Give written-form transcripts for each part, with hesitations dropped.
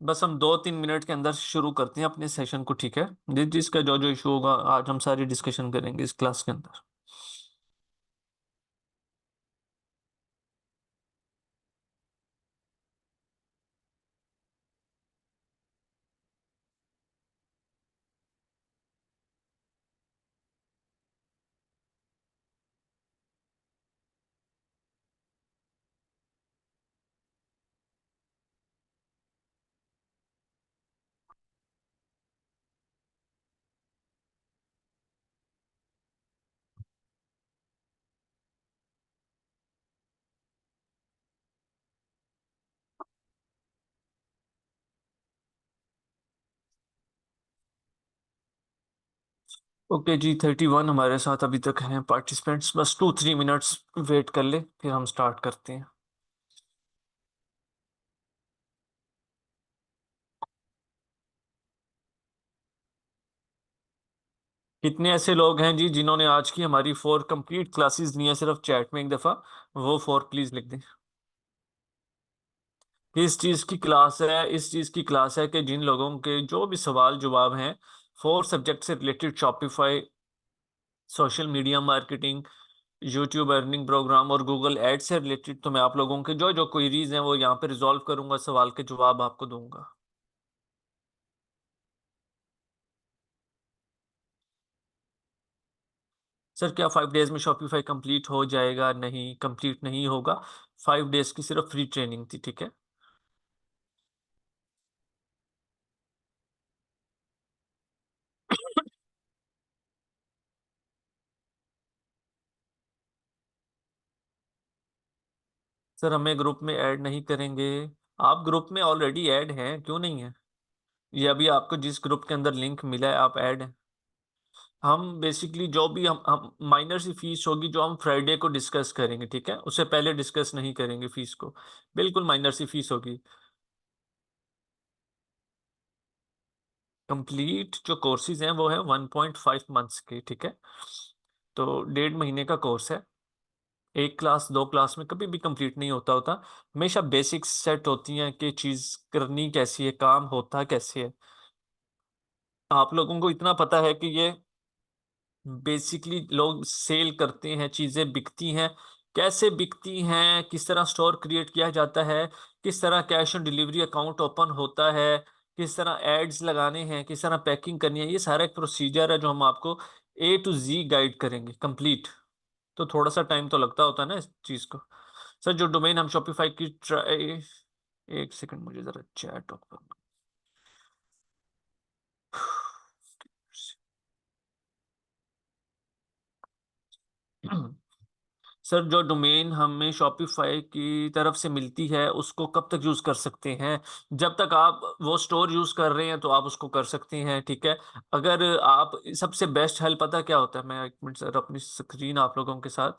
बस हम 2-3 मिनट के अंदर शुरू करते हैं अपने सेशन को, ठीक है? जिसका जो जो इशू होगा आज हम सारी डिस्कशन करेंगे इस क्लास के अंदर। ओके जी, 31 हमारे साथ अभी तक हैं पार्टिसिपेंट्स। बस 2-3 मिनट्स वेट कर ले, फिर हम स्टार्ट करते हैं। कितने ऐसे लोग हैं जी जिन्होंने आज की हमारी 4 कंप्लीट क्लासेस ली हैं सिर्फ चैट में एक दफ़ा? वो 4 प्लीज लिख दें। इस चीज़ की क्लास है, इस चीज़ की क्लास है कि जिन लोगों के जो भी सवाल जवाब हैं 4 सब्जेक्ट से related, Shopify, social media marketing, YouTube earning program और गूगल एड से रिलेटेड, तो मैं आप लोगों के जो जो क्वेरीज हैं वो यहाँ पे रिजॉल्व करूंगा, सवाल के जवाब आपको दूंगा। सर क्या 5 डेज में शॉपिफाई कंप्लीट हो जाएगा? नहीं, कंप्लीट नहीं होगा। 5 डेज की सिर्फ फ्री ट्रेनिंग थी, ठीक है? सर हमें ग्रुप में ऐड नहीं करेंगे। आप ग्रुप में ऑलरेडी ऐड हैं, क्यों नहीं है? ये अभी आपको जिस ग्रुप के अंदर लिंक मिला है आप ऐड हैं। हम बेसिकली जो भी हम माइनर सी फीस होगी जो हम फ्राइडे को डिस्कस करेंगे, ठीक है? उससे पहले डिस्कस नहीं करेंगे फीस को। बिल्कुल माइनर सी फीस होगी। कंप्लीट जो कोर्सेज हैं वो है 1.5 मंथ्स के, ठीक है? तो 1.5 महीने का कोर्स है। एक क्लास 2 क्लास में कभी भी कंप्लीट नहीं होता होता। हमेशा बेसिक्स सेट होती हैं कि चीज़ करनी कैसी है, काम होता कैसे है। आप लोगों को इतना पता है कि ये बेसिकली लोग सेल करते हैं, चीजें बिकती हैं। कैसे बिकती हैं, किस तरह स्टोर क्रिएट किया जाता है, किस तरह cash on delivery account open होता है, किस तरह एड्स लगाने हैं, किस तरह पैकिंग करनी है, ये सारा एक प्रोसीजर है जो हम आपको A to Z गाइड करेंगे कंप्लीट। तो थोड़ा सा टाइम तो लगता होता है ना इस चीज को। सर जो डोमेन हम शॉपिफाई की ट्राई, एक सेकंड मुझे जरा चैट ओपन। सर जो डोमेन हमें शॉपिफाई की तरफ से मिलती है उसको कब तक यूज कर सकते हैं? जब तक आप वो स्टोर यूज कर रहे हैं तो आप उसको कर सकते हैं, ठीक है? अगर आप, सबसे बेस्ट हेल्प पता क्या होता है? मैं एक मिनट सर अपनी स्क्रीन आप लोगों के साथ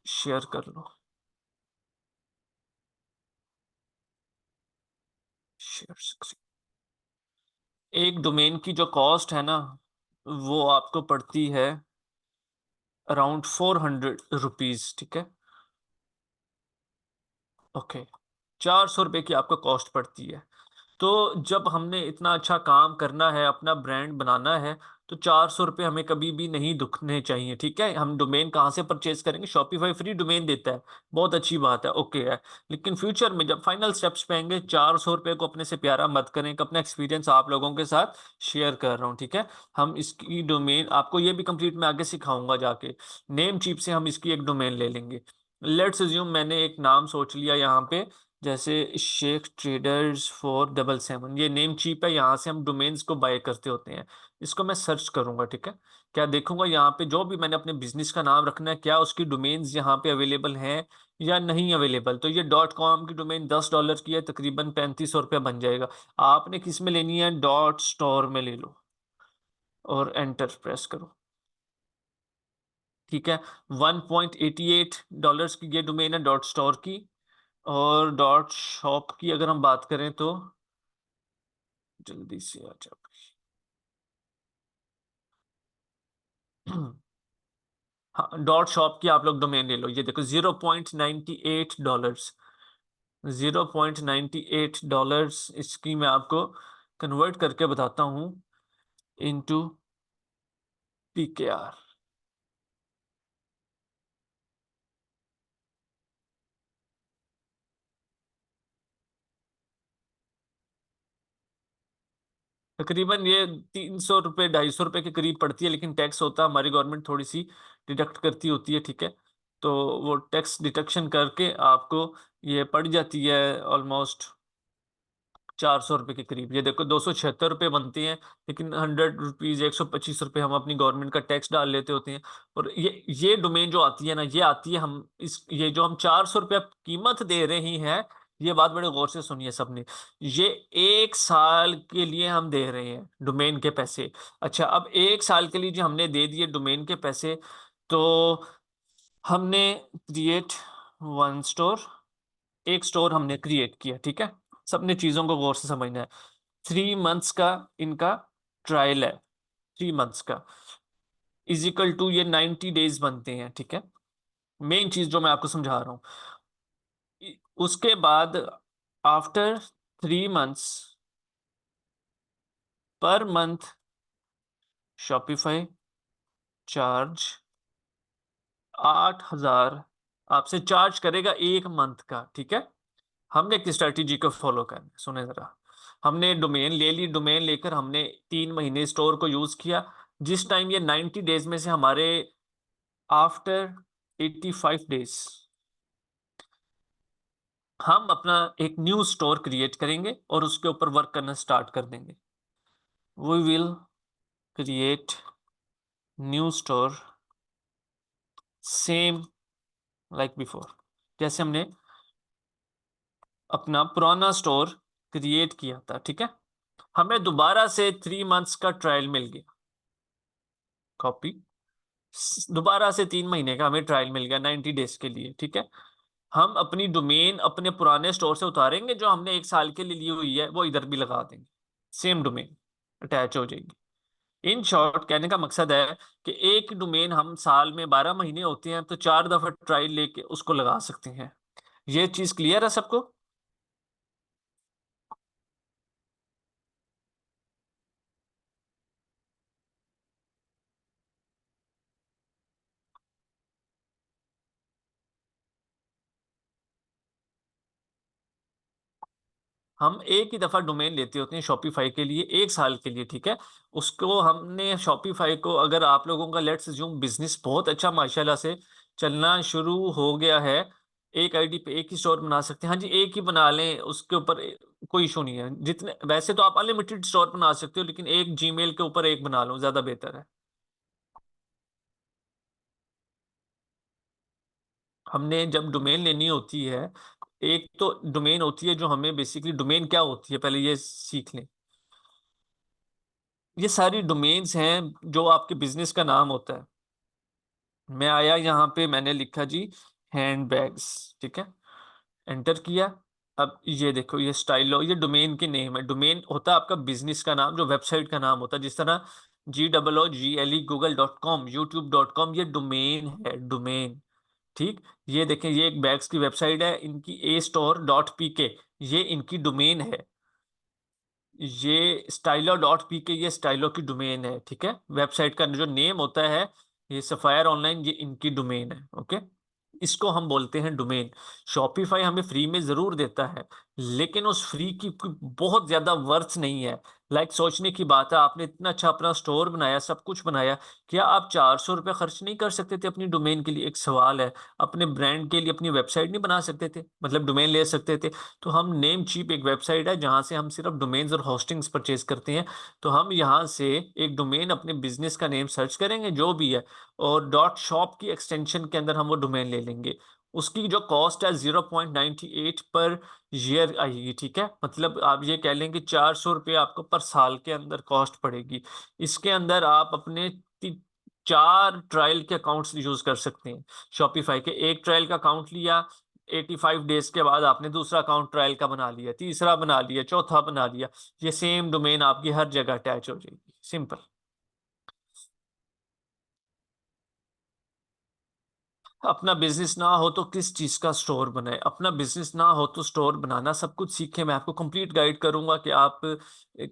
शेयर कर लूँ। Share screen. एक डोमेन की जो कॉस्ट है ना, वो आपको पड़ती है अराउंड ₹400, ठीक है? ओके, ₹400 की आपको कॉस्ट पड़ती है। तो जब हमने इतना अच्छा काम करना है, अपना ब्रांड बनाना है, तो ₹400 हमें कभी भी नहीं दुखने चाहिए, ठीक है? हम डोमेन कहाँ से परचेज करेंगे? शॉपिफाई फ्री डोमेन देता है, बहुत अच्छी बात है, ओके है। लेकिन फ्यूचर में जब फाइनल स्टेप्स पे आएंगे, ₹400 को अपने से प्यारा मत करें। एक अपना एक्सपीरियंस आप लोगों के साथ शेयर कर रहा हूँ, ठीक है? हम इसकी डोमेन आपको ये भी कंप्लीट मैं आगे सिखाऊंगा जाके। नेम चीप से हम इसकी एक डोमेन ले लेंगे। लेट्स अज्यूम मैंने एक नाम सोच लिया यहाँ पे, जैसे शेख ट्रेडर्स 477। ये नेम चीप है, यहाँ से हम डोमेन्स को बाय करते होते हैं। इसको मैं सर्च करूंगा, ठीक है? क्या देखूंगा यहाँ पे जो भी मैंने अपने बिजनेस का नाम रखना है, क्या उसकी डोमेन्स यहाँ पे अवेलेबल हैं या नहीं अवेलेबल। तो ये .com की डोमेन $10 की है, तकरीबन ₹3500 बन जाएगा। आपने किस में लेनी है? .store में ले लो और एंटर प्रेस करो, ठीक है? $1.88 की ये डोमेन है .store की। और .shop की अगर हम बात करें तो जल्दी से आ जाओ। हाँ, .shop की आप लोग डोमेन ले लो, ये देखो $0.98। $0.98। इसकी मैं आपको कन्वर्ट करके बताता हूँ इनटू PKR। तकरीबन ये ₹300 ₹250 के करीब पड़ती है, लेकिन टैक्स होता है, हमारी गवर्नमेंट थोड़ी सी डिडक्ट करती होती है, ठीक है। तो वो टैक्स डिडक्शन करके आपको ये पड़ जाती है ऑलमोस्ट ₹400 के करीब। ये देखो ₹276 बनते हैं, लेकिन ₹100, ₹125 हम अपनी गवर्नमेंट का टैक्स डाल लेते होते हैं। और ये डोमेन जो आती है ना, ये आती है, हम इस ये जो हम ₹400 कीमत दे रहे हैं, ये बात बड़े गौर से सुनिए सबने। ये 1 साल के लिए हम दे रहे हैं डोमेन के पैसे। अच्छा, अब 1 साल के लिए जो हमने दे दिए डोमेन के पैसे, तो हमने क्रिएट वन स्टोर, एक स्टोर हमने क्रिएट किया, ठीक है। सबने चीजों को गौर से समझना है। 3 मंथ्स का इनका ट्रायल है, 3 मंथ्स का इजिकल टू ये 90 डेज बनते हैं, ठीक है। मेन चीज जो मैं आपको समझा रहा हूं, उसके बाद after 3 months, per month Shopify charge 8,000 आपसे चार्ज करेगा 1 मंथ का, ठीक है। हमने एक स्ट्रेटेजी को फॉलो करना है, सुने जरा। हमने डोमेन ले ली, डोमेन लेकर हमने 3 महीने स्टोर को यूज किया। जिस टाइम ये 90 डेज में से हमारे आफ्टर 85 डेज हम अपना एक न्यू स्टोर क्रिएट करेंगे और उसके ऊपर वर्क करना स्टार्ट कर देंगे। We will create new store same like before, जैसे हमने अपना पुराना स्टोर क्रिएट किया था, ठीक है। हमें दोबारा से 3 मंथ्स का ट्रायल मिल गया, कॉपी। दोबारा से 3 महीने का हमें ट्रायल मिल गया 90 डेज के लिए, ठीक है। हम अपनी डोमेन अपने पुराने स्टोर से उतारेंगे, जो हमने 1 साल के लिए ली हुई है वो इधर भी लगा देंगे, सेम डोमेन अटैच हो जाएगी। इन शॉर्ट कहने का मकसद है कि एक डोमेन हम साल में 12 महीने होते हैं, तो 4 दफा ट्रायल लेके उसको लगा सकते हैं। ये चीज क्लियर है सबको? हम एक ही दफा डोमेन लेते होते हैं शॉपिफाई के लिए 1 साल के लिए, ठीक है। उसको हमने शॉपिफाई को, अगर आप लोगों का लेट्स अज्यूम बिजनेस बहुत अच्छा माशाल्लाह से चलना शुरू हो गया है, एक आईडी पे एक ही स्टोर बना सकते हैं। हाँ जी, एक ही बना लें, उसके ऊपर कोई इशू नहीं है। जितने वैसे तो आप अनलिमिटेड स्टोर बना सकते हो, लेकिन एक जीमेल के ऊपर एक बना लो, ज्यादा बेहतर है। हमने जब डोमेन लेनी होती है, एक तो डोमेन होती है जो हमें बेसिकली, डोमेन क्या होती है पहले ये सीख लें। ये सारी डोमेन्स हैं जो आपके बिजनेस का नाम होता है। मैं आया यहाँ पे, मैंने लिखा जी हैंड बैग्स, ठीक है, एंटर किया। अब ये देखो, ये स्टाइलो, ये डोमेन के नेम है। डोमेन होता है आपका बिजनेस का नाम, जो वेबसाइट का नाम होता है, जिस तरह GOOGLE google.com, youtube.com, ये डोमेन है, डोमेन। ठीक। ये देखें, ये एक बैग्स की वेबसाइट है इनकी, A store.pk, ये इनकी डोमेन है। ये stylo.pk, ये स्टाइलो की डोमेन है, ठीक है। वेबसाइट का जो नेम होता है, ये सफायर ऑनलाइन, ये इनकी डोमेन है, ओके। इसको हम बोलते हैं डोमेन। शॉपिफाई हमें फ्री में जरूर देता है, लेकिन उस फ्री की कोई बहुत ज्यादा वर्थ नहीं है। लाइक सोचने की बात है, आपने इतना अच्छा अपना स्टोर बनाया, सब कुछ बनाया, क्या आप ₹400 खर्च नहीं कर सकते थे अपनी डोमेन के लिए? एक सवाल है। अपने ब्रांड के लिए अपनी वेबसाइट नहीं बना सकते थे, मतलब डोमेन ले सकते थे? तो हम नेम चीप एक वेबसाइट है जहां से हम सिर्फ डोमेन्स और होस्टिंग्स परचेज करते हैं। तो हम यहाँ से एक डोमेन, अपने बिजनेस का नेम सर्च करेंगे जो भी है, और डॉट शॉप की एक्सटेंशन के अंदर हम वो डोमेन ले लेंगे। उसकी जो कॉस्ट है 0.98 पर ईयर आएगी, ठीक है। मतलब आप ये कह लें कि ₹400 आपको पर साल के अंदर कॉस्ट पड़ेगी। इसके अंदर आप अपने 4 ट्रायल के अकाउंट्स यूज कर सकते हैं। शॉपिफाई के एक ट्रायल का अकाउंट लिया, 85 डेज के बाद आपने दूसरा अकाउंट ट्रायल का बना लिया, तीसरा बना लिया, चौथा बना लिया। ये सेम डोमेन आपकी हर जगह अटैच हो जाएगी, सिंपल। अपना बिजनेस ना हो तो किस चीज का स्टोर बनाए, अपना बिजनेस ना हो तो स्टोर बनाना, सब कुछ सीखे। मैं आपको कंप्लीट गाइड करूंगा कि आप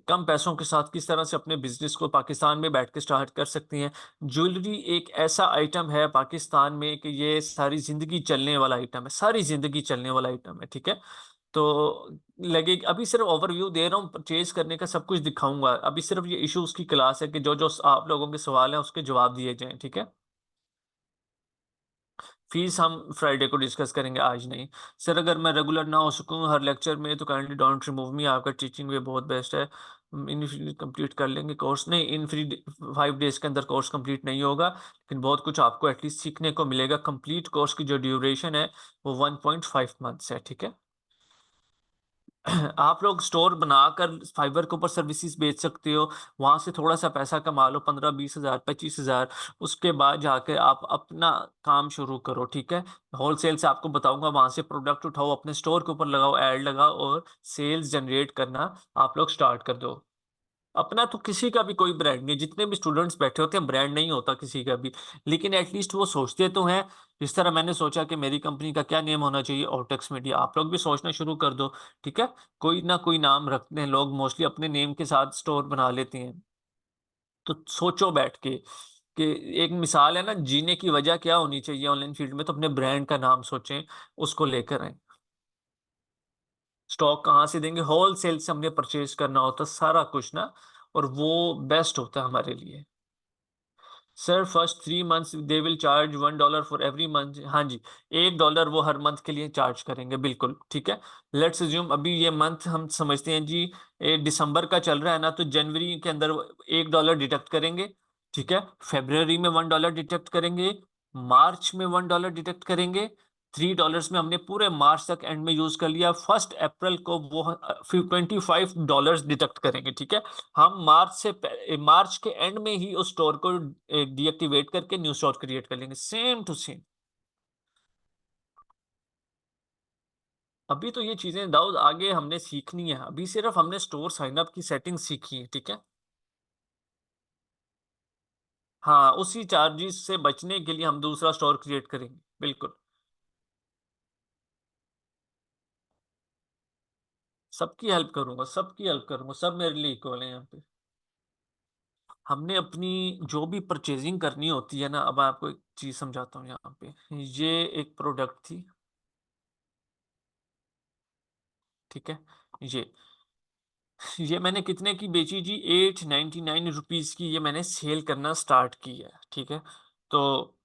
कम पैसों के साथ किस तरह से अपने बिजनेस को पाकिस्तान में बैठ के स्टार्ट कर सकती हैं। ज्वेलरी एक ऐसा आइटम है पाकिस्तान में कि ये सारी जिंदगी चलने वाला आइटम है, सारी जिंदगी चलने वाला आइटम है, ठीक है। तो लगे, अभी सिर्फ ओवरव्यू दे रहा हूँ, परचेज करने का सब कुछ दिखाऊंगा। अभी सिर्फ ये इश्यूज की क्लास है कि जो जो आप लोगों के सवाल हैं उसके जवाब दिए जाएं, ठीक है। फीस हम फ्राइडे को डिस्कस करेंगे, आज नहीं। सर अगर मैं रेगुलर ना हो सकूं हर लेक्चर में तो काइंडली डोंट रिमूव मी, आपका टीचिंग वे बहुत बेस्ट है। इन कंप्लीट कर लेंगे कोर्स, नहीं इन फ्री 5 डेज के अंदर कोर्स कंप्लीट नहीं होगा, लेकिन बहुत कुछ आपको एटलीस्ट सीखने को मिलेगा। कंप्लीट कोर्स की जो ड्यूरेशन है वो 1.5 मंथ्स है, ठीक है। आप लोग स्टोर बनाकर फाइबर के ऊपर सर्विसेज बेच सकते हो, वहां से थोड़ा सा पैसा कमा लो, 15-20 हज़ार 25 हज़ार। उसके बाद जाके आप अपना काम शुरू करो, ठीक है। होलसेल से आपको बताऊंगा, वहां से प्रोडक्ट उठाओ, अपने स्टोर के ऊपर लगाओ, ऐड लगाओ और सेल्स जनरेट करना आप लोग स्टार्ट कर दो। अपना तो किसी का भी कोई ब्रांड नहीं, जितने भी स्टूडेंट्स बैठे होते हैं ब्रांड नहीं होता किसी का भी, लेकिन एटलीस्ट वो सोचते तो हैं। जिस तरह मैंने सोचा कि मेरी कंपनी का क्या नेम होना चाहिए, ऑर्टेक्स मीडिया, आप लोग भी सोचना शुरू कर दो, ठीक है। कोई ना कोई नाम रखते हैं लोग, मोस्टली अपने नेम के साथ स्टोर बना लेते हैं। तो सोचो बैठ के कि एक मिसाल है ना, जीने की वजह क्या होनी चाहिए ऑनलाइन फील्ड में, तो अपने ब्रांड का नाम सोचें, उसको लेकर आए। स्टॉक कहाँ से देंगे, होल सेल से हमने परचेज करना होता सारा कुछ ना, और वो बेस्ट होता है हमारे लिए। Sir first 3 months they will charge $1 for every month, हाँ जी। $1 वो हर मंथ के लिए चार्ज करेंगे, बिल्कुल ठीक है। लेट्स अज्यूम अभी ये मंथ हम समझते हैं जी, दिसंबर का चल रहा है ना, तो जनवरी के अंदर $1 डिडक्ट करेंगे, ठीक है। फेब्रुवरी में $1 डिडक्ट करेंगे, मार्च में $1 डिडक्ट करेंगे। $3 में हमने पूरे मार्च तक एंड में यूज कर लिया, 1 अप्रैल को वो $25 डिडक्ट करेंगे, ठीक है। हम मार्च के एंड में ही उस स्टोर को डीएक्टिवेट करके न्यू स्टोर क्रिएट कर लेंगे, सेम टू सेम। अभी तो ये चीजें दाऊद आगे हमने सीखनी है, अभी सिर्फ हमने स्टोर साइन अप की सेटिंग सीखी है, ठीक है। हाँ, उसी चार्जेस से बचने के लिए हम दूसरा स्टोर क्रिएट करेंगे, बिल्कुल। सबकी हेल्प करूंगा, सबकी हेल्प करूंगा, सब मेरे लिए इक्वल है यहाँ पे। हमने अपनी जो भी परचेजिंग करनी होती है ना, अब मैं आपको एक चीज समझाता हूँ यहाँ पे। ये एक प्रोडक्ट थी, ठीक है। ये ये मैंने कितने की बेची जी, ₹899 की ये मैंने सेल करना स्टार्ट की है, ठीक है। तो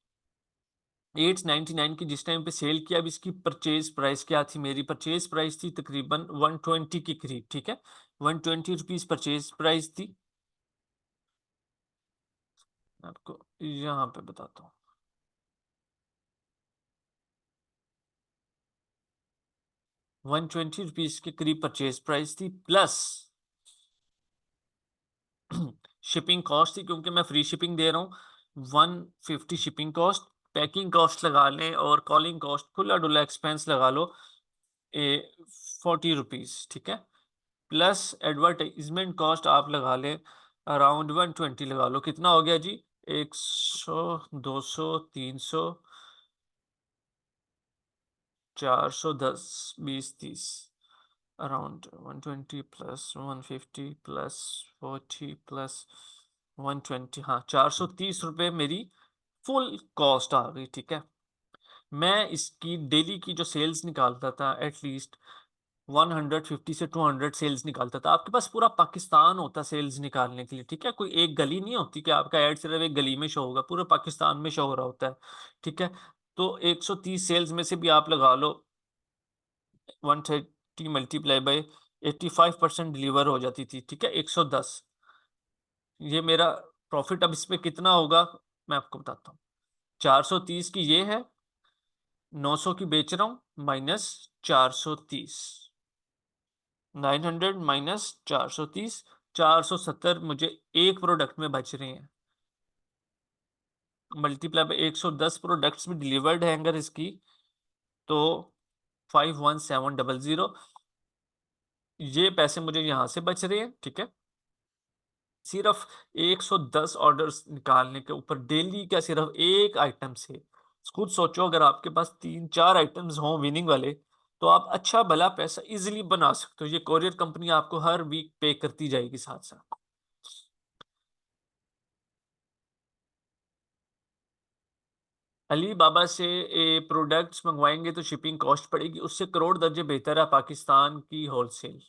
899 की जिस टाइम पे सेल किया, अब इसकी परचेज प्राइस क्या थी, मेरी परचेज प्राइस थी तकरीबन 120 के करीब, ठीक है। ₹120 परचेज प्राइस थी। आपको यहाँ पे बताता हूँ, ₹120 के करीब परचेज प्राइस थी, प्लस शिपिंग कॉस्ट थी, क्योंकि मैं फ्री शिपिंग दे रहा हूँ। 150 शिपिंग कॉस्ट, पैकिंग कॉस्ट लगा लें और कॉलिंग कॉस्ट, खुला डुला एक्सपेंस लगा लो, ए 40 रुपीज, ठीक है। प्लस एडवर्टाइजमेंट कॉस्ट आप लगा लें अराउंड 120, लगा लो, कितना हो गया जी, 100, 200, 300, 400, 10, 20, 30, अराउंड 120 प्लस 150 प्लस 40 प्लस 120, हाँ, ₹430 मेरी फुल कॉस्ट आ गई, ठीक है। मैं इसकी डेली की जो सेल्स निकालता था, एटलीस्ट 150 से 200 सेल्स निकालता था। आपके पास पूरा पाकिस्तान होता सेल्स निकालने के लिए, ठीक है। कोई एक गली नहीं होती कि आपका एड सिर्फ एक गली में शो होगा, पूरे पाकिस्तान में शो हो रहा होता है, ठीक है। तो 130 सेल्स में से भी आप लगा लो 130 मल्टीप्लाई बाई 85% डिलीवर हो जाती थी, ठीक है, 110। ये मेरा प्रॉफिट अब इसमें कितना होगा, मैं आपको बताता हूँ। 430 की ये है, 900 की बेच रहा हूँ, माइनस 430, 900 माइनस 430, 470 मुझे एक प्रोडक्ट में बच रहे हैं। मल्टीप्लाई बाय 110 प्रोडक्ट्स में डिलीवर्ड है अगर इसकी, तो 51700, ये पैसे मुझे यहाँ से बच रहे हैं, ठीक है। सिर्फ 110 ऑर्डर्स निकालने के ऊपर, डेली का सिर्फ एक आइटम से खुद सोचो, अगर आपके पास 3-4 आइटम्स हों विनिंग वाले, तो आप अच्छा भला पैसा इजीली बना सकते हो। ये कोरियर कंपनी आपको हर वीक पे करती जाएगी साथ साथ। अली बाबा से प्रोडक्ट्स मंगवाएंगे तो शिपिंग कॉस्ट पड़ेगी, उससे करोड़ दर्जे बेहतर है पाकिस्तान की होलसेल।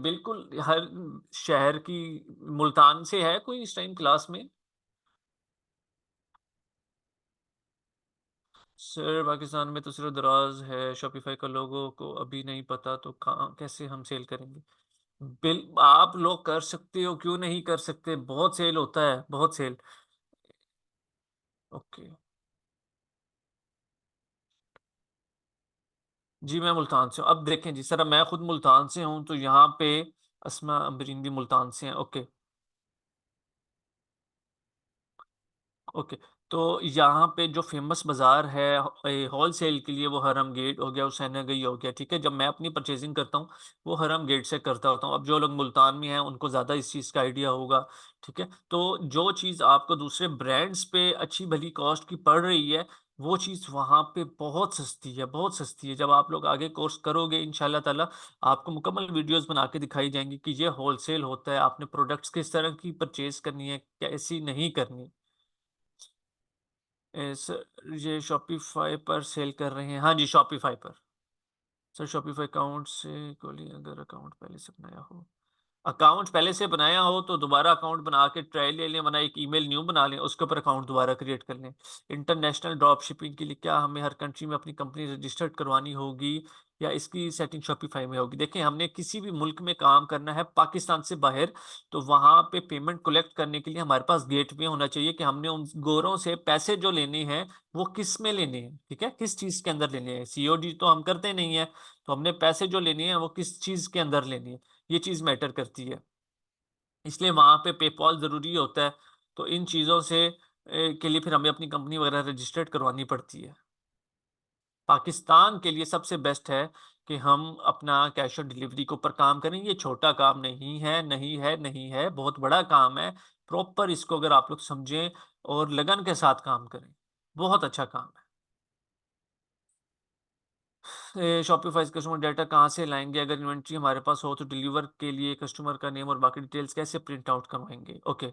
बिल्कुल, हर शहर की। मुल्तान से है कोई इस टाइम क्लास में? सर पाकिस्तान में तो सिर्फ दराज है, शॉपिफाई का लोगों को अभी नहीं पता, तो कहाँ कैसे हम सेल करेंगे? बिल आप लोग कर सकते हो, क्यों नहीं कर सकते? बहुत सेल होता है, बहुत सेल। ओके। जी मैं मुल्तान से हूँ। अब देखें जी सर, अब मैं खुद मुल्तान से हूँ, तो यहाँ पे अस्मा अमरीन भी मुल्तान से हैं। ओके। ओके। तो यहाँ पे जो फेमस बाजार है होल सेल के लिए, वो हरम गेट हो गया, हुसैन गई हो गया, ठीक है। जब मैं अपनी परचेजिंग करता हूँ, वो हरम गेट से करता होता हूँ। अब जो लोग मुल्तान में हैं उनको ज़्यादा इस चीज़ का आइडिया होगा, ठीक है। तो जो चीज़ आपको दूसरे ब्रांड्स पे अच्छी भली कॉस्ट की पड़ रही है, वो चीज़ वहाँ पे बहुत सस्ती है, बहुत सस्ती है। जब आप लोग आगे कोर्स करोगे इंशाल्लाह ताला, आपको मुकम्मल वीडियोस बना के दिखाई जाएंगी कि ये होलसेल होता है, आपने प्रोडक्ट्स किस तरह की परचेज करनी है, कैसी नहीं करनी। सर ये शॉपिफाई पर सेल कर रहे हैं, हाँ जी शॉपिफाई पर। सर शॉपिफाई अकाउंट से खोलिए, अगर अकाउंट पहले से बनाया हो। अकाउंट पहले से बनाया हो तो दोबारा अकाउंट बना के ट्रायल ले लें, वरना एक ईमेल न्यू बना लें, उसके ऊपर अकाउंट दोबारा क्रिएट कर लें। इंटरनेशनल ड्रॉप शिपिंग के लिए क्या हमें हर कंट्री में अपनी कंपनी रजिस्टर्ड करवानी होगी, या इसकी सेटिंग शॉपिफाई में होगी? देखिए, हमने किसी भी मुल्क में काम करना है पाकिस्तान से बाहर, तो वहाँ पे पेमेंट कलेक्ट करने के लिए हमारे पास गेटवे होना चाहिए कि हमने उन गोरों से पैसे जो लेने हैं, वो किस में लेने हैं, ठीक है, किस चीज़ के अंदर लेने हैं। सीओडी तो हम करते नहीं है, तो हमने पैसे जो लेने हैं वो किस चीज़ के अंदर लेने हैं, ये चीज़ मैटर करती है। इसलिए वहाँ पे पेपॉल ज़रूरी होता है। तो इन चीज़ों से के लिए फिर हमें अपनी कंपनी वगैरह रजिस्टर्ड करवानी पड़ती है। पाकिस्तान के लिए सबसे बेस्ट है कि हम अपना कैश ऑन डिलीवरी के ऊपर काम करें। ये छोटा काम नहीं है, नहीं है, नहीं है, बहुत बड़ा काम है। प्रॉपर इसको अगर आप लोग समझें और लगन के साथ काम करें, बहुत अच्छा काम है। शॉपिफाई कस्टमर डाटा कहाँ से लाएंगे? अगर इन्वेंट्री हमारे पास हो तो डिलीवर के लिए कस्टमर का नेम और बाकी डिटेल्स कैसे प्रिंट आउट करवाएंगे? ओके।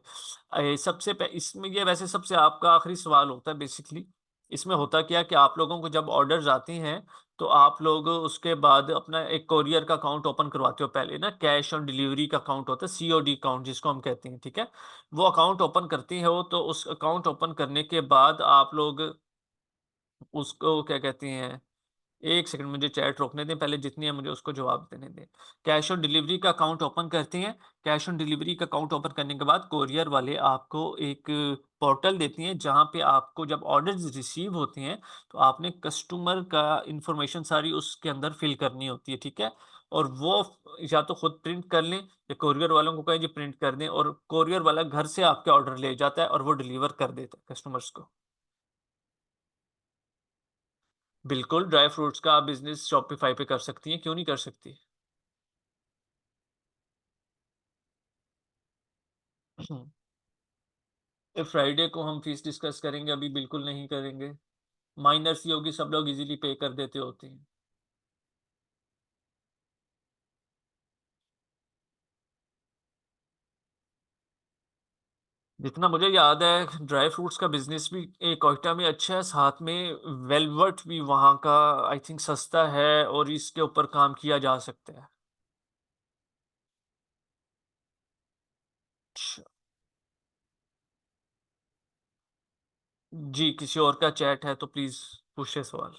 इसमें ये वैसे सबसे आपका आखिरी सवाल होता है बेसिकली। इसमें होता क्या कि आप लोगों को जब ऑर्डर्स आते हैं, तो आप लोग उसके बाद अपना एक कोरियर का अकाउंट ओपन करवाते हो। पहले ना कैश ऑन डिलीवरी का अकाउंट होता है, सीओडी अकाउंट जिसको हम कहते हैं, ठीक है। वो अकाउंट ओपन करते हो, तो उस अकाउंट ओपन करने के बाद आप लोग उसको क्या कहते हैं, एक सेकंड मुझे चैट रोकने दें, पहले जितनी है मुझे उसको जवाब देने दें। कैश ऑन डिलीवरी का अकाउंट ओपन करते हैं। कैश ऑन डिलीवरी का अकाउंट ओपन करने के बाद कोरियर वाले आपको एक पोर्टल देती हैं, जहां पे आपको जब ऑर्डर्स रिसीव होते हैं, तो आपने कस्टमर का इंफॉर्मेशन सारी उसके अंदर फिल करनी होती है, ठीक है। और वो या तो खुद प्रिंट कर लें, या कोरियर वालों को कहें जी प्रिंट कर दें, और कोरियर वाला घर से आपके ऑर्डर ले जाता है और वो डिलीवर कर देता है कस्टमर्स को। बिल्कुल, ड्राई फ्रूट्स का आप बिजनेस शॉपिफाई पे कर सकती हैं, क्यों नहीं कर सकती? फ्राइडे को हम फीस डिस्कस करेंगे, अभी बिल्कुल नहीं करेंगे। माइनर सी होगी, सब लोग इजीली पे कर देते होते हैं। जितना मुझे याद है, ड्राई फ्रूट्स का बिजनेस भी कोयटा में अच्छा है, साथ में वेलवर्ट भी वहाँ का आई थिंक सस्ता है, और इसके ऊपर काम किया जा सकता है। अच्छा। जी, किसी और का चैट है तो प्लीज पूछे सवाल।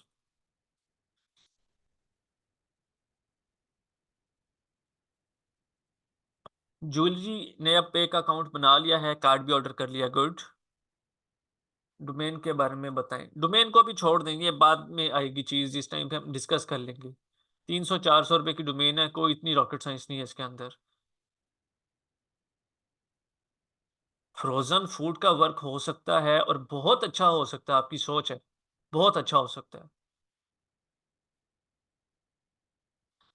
ज्वेलरी ने अब पे का अकाउंट बना लिया है, कार्ड भी ऑर्डर कर लिया, गुड। डोमेन के बारे में बताएं। डोमेन को अभी छोड़ देंगे, बाद में आएगी चीज, जिस टाइम पे हम डिस्कस कर लेंगे। 300-400 रुपए की डोमेन है, कोई इतनी रॉकेट साइंस नहीं है इसके अंदर। फ्रोजन फूड का वर्क हो सकता है, और बहुत अच्छा हो सकता है, आपकी सोच है, बहुत अच्छा हो सकता है।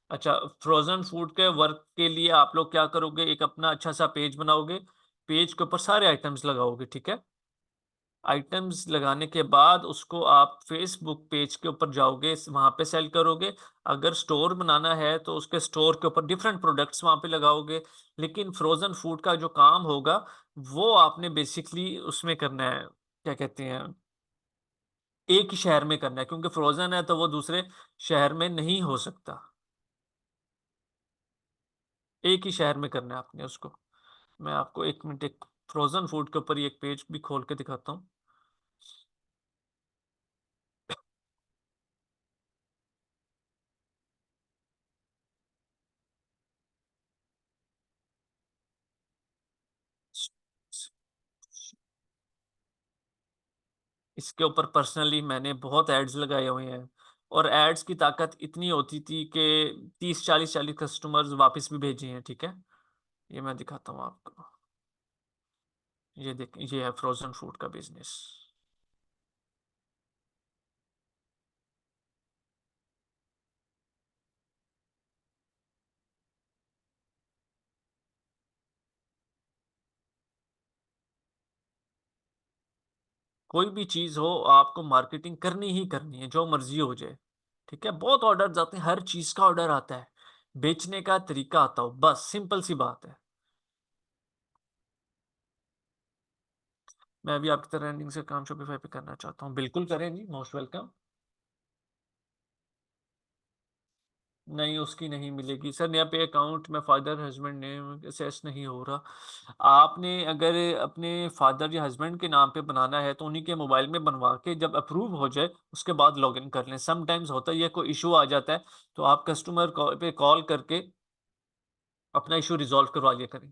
अच्छा, फ्रोजन फूड के वर्क के लिए आप लोग क्या करोगे, एक अपना अच्छा सा पेज बनाओगे, पेज के ऊपर सारे आइटम्स लगाओगे, ठीक है। आइटम्स लगाने के बाद उसको आप फेसबुक पेज के ऊपर जाओगे, वहां पे सेल करोगे। अगर स्टोर बनाना है तो उसके स्टोर के ऊपर डिफरेंट प्रोडक्ट्स वहां पे लगाओगे। लेकिन फ्रोजन फूड का जो काम होगा वो आपने बेसिकली उसमें करना है, क्या कहते हैं, एक ही शहर में करना है, क्योंकि फ्रोजन है तो वो दूसरे शहर में नहीं हो सकता। एक ही शहर में करना है आपने उसको। मैं आपको एक मिनट, एक फ्रोजन फूड के ऊपर ही एक पेज भी खोल के दिखाता हूँ। इसके ऊपर पर्सनली मैंने बहुत एड्स लगाए हुए हैं, और एड्स की ताकत इतनी होती थी कि 30 40 कस्टमर्स वापस भी भेजे हैं, ठीक है। ये मैं दिखाता हूँ आपको। ये देख, ये है फ्रोजन फूड का बिजनेस। कोई भी चीज हो, आपको मार्केटिंग करनी ही करनी है, जो मर्जी हो जाए, ठीक है। बहुत ऑर्डर आते हैं, हर चीज का ऑर्डर आता है, बेचने का तरीका आता हो, बस सिंपल सी बात है। मैं भी आपकी तरह रनिंग से काम शॉपिफाई पे करना चाहता हूँ, बिल्कुल करें जी, मोस्ट वेलकम। नहीं, उसकी नहीं मिलेगी सर, यहाँ पे अकाउंट में फादर हस्बैंड नेम असेस नहीं हो रहा। आपने अगर अपने फादर या हस्बैंड के नाम पे बनाना है तो उन्हीं के मोबाइल में बनवा के जब अप्रूव हो जाए उसके बाद लॉगिन कर लें। समटाइम्स होता है ये, कोई इशू आ जाता है तो आप कस्टमर पे कॉल करके अपना इशू रिजॉल्व करवा लिया करें।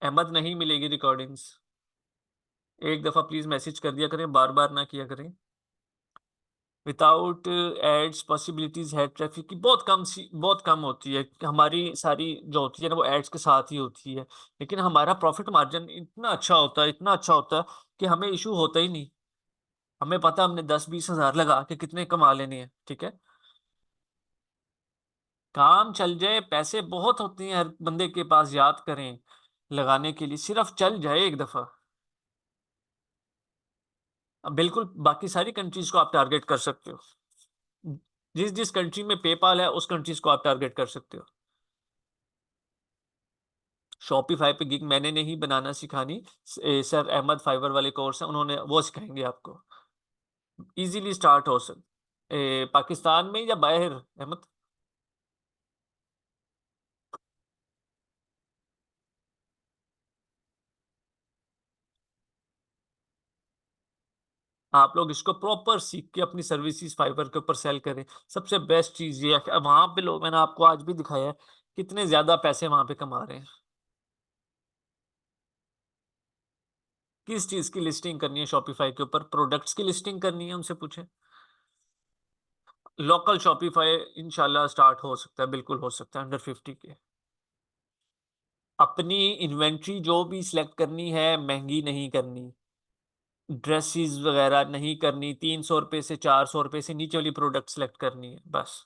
अहमद नहीं मिलेगी रिकॉर्डिंग्स। एक दफ़ा प्लीज़ मैसेज कर दिया करें, बार बार ना किया करें। विदाउट एड्स पॉसिबिलिटीज है ट्रैफिक की बहुत कम सी, बहुत कम होती है। हमारी सारी जो होती है ना वो एड्स के साथ ही होती है। लेकिन हमारा प्रॉफिट मार्जिन इतना अच्छा होता है, इतना अच्छा होता है कि हमें इशू होता ही नहीं। हमें पता है हमने 10 20 हज़ार लगा के कितने कमा लेने हैं, ठीक है। काम चल जाए, पैसे बहुत होते हैं हर बंदे के पास, याद करें लगाने के लिए, सिर्फ चल जाए एक दफा। अब बिल्कुल बाकी सारी कंट्रीज को आप टारगेट कर सकते हो। जिस जिस कंट्री में पेपाल है उस कंट्रीज को आप टारगेट कर सकते हो। शॉपिफाई पे गिग मैंने नहीं बनाना सिखानी, सर अहमद फाइवर वाले कोर्स है, उन्होंने वो सिखाएंगे आपको। इजीली स्टार्ट हो पाकिस्तान में या बाहर अहमद? आप लोग इसको प्रॉपर सीख के अपनी सर्विसेज फाइवर के ऊपर सेल करें। सबसे बेस्ट चीज ये है कि वहां पे लोग, मैंने आपको आज भी दिखाया है कितने ज्यादा पैसे वहां पे कमा रहे हैं। किस चीज की लिस्टिंग करनी है शॉपिफाई के ऊपर? प्रोडक्ट्स की लिस्टिंग करनी है, उनसे पूछे। लोकल शॉपिफाई इंशाल्लाह स्टार्ट हो सकता है, बिल्कुल हो सकता है, अंडर 50 के। अपनी इन्वेंट्री जो भी सिलेक्ट करनी है महंगी नहीं करनी, ड्रेसेस वगैरह नहीं करनी, 300 रुपये से 400 रुपये से नीचे वाली प्रोडक्ट सेलेक्ट करनी है बस।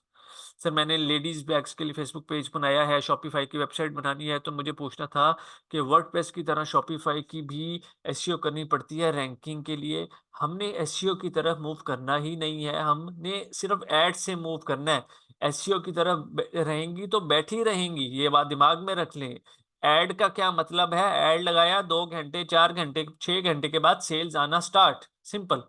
सर मैंने लेडीज बैग्स के लिए फेसबुक पेज बनाया है, शॉपिफाई की वेबसाइट बनानी है, तो मुझे पूछना था कि वर्डप्रेस की तरह शॉपिफाई की भी एसईओ करनी पड़ती है रैंकिंग के लिए। हमने एसईओ की तरफ मूव करना ही नहीं है, हमने सिर्फ एड से मूव करना है। एसईओ की तरफ रहेंगी तो बैठी रहेंगी, ये बात दिमाग में रख लें। एड का क्या मतलब है? एड लगाया, 2 घंटे 4 घंटे 6 घंटे के बाद सेल्स आना स्टार्ट, सिंपल।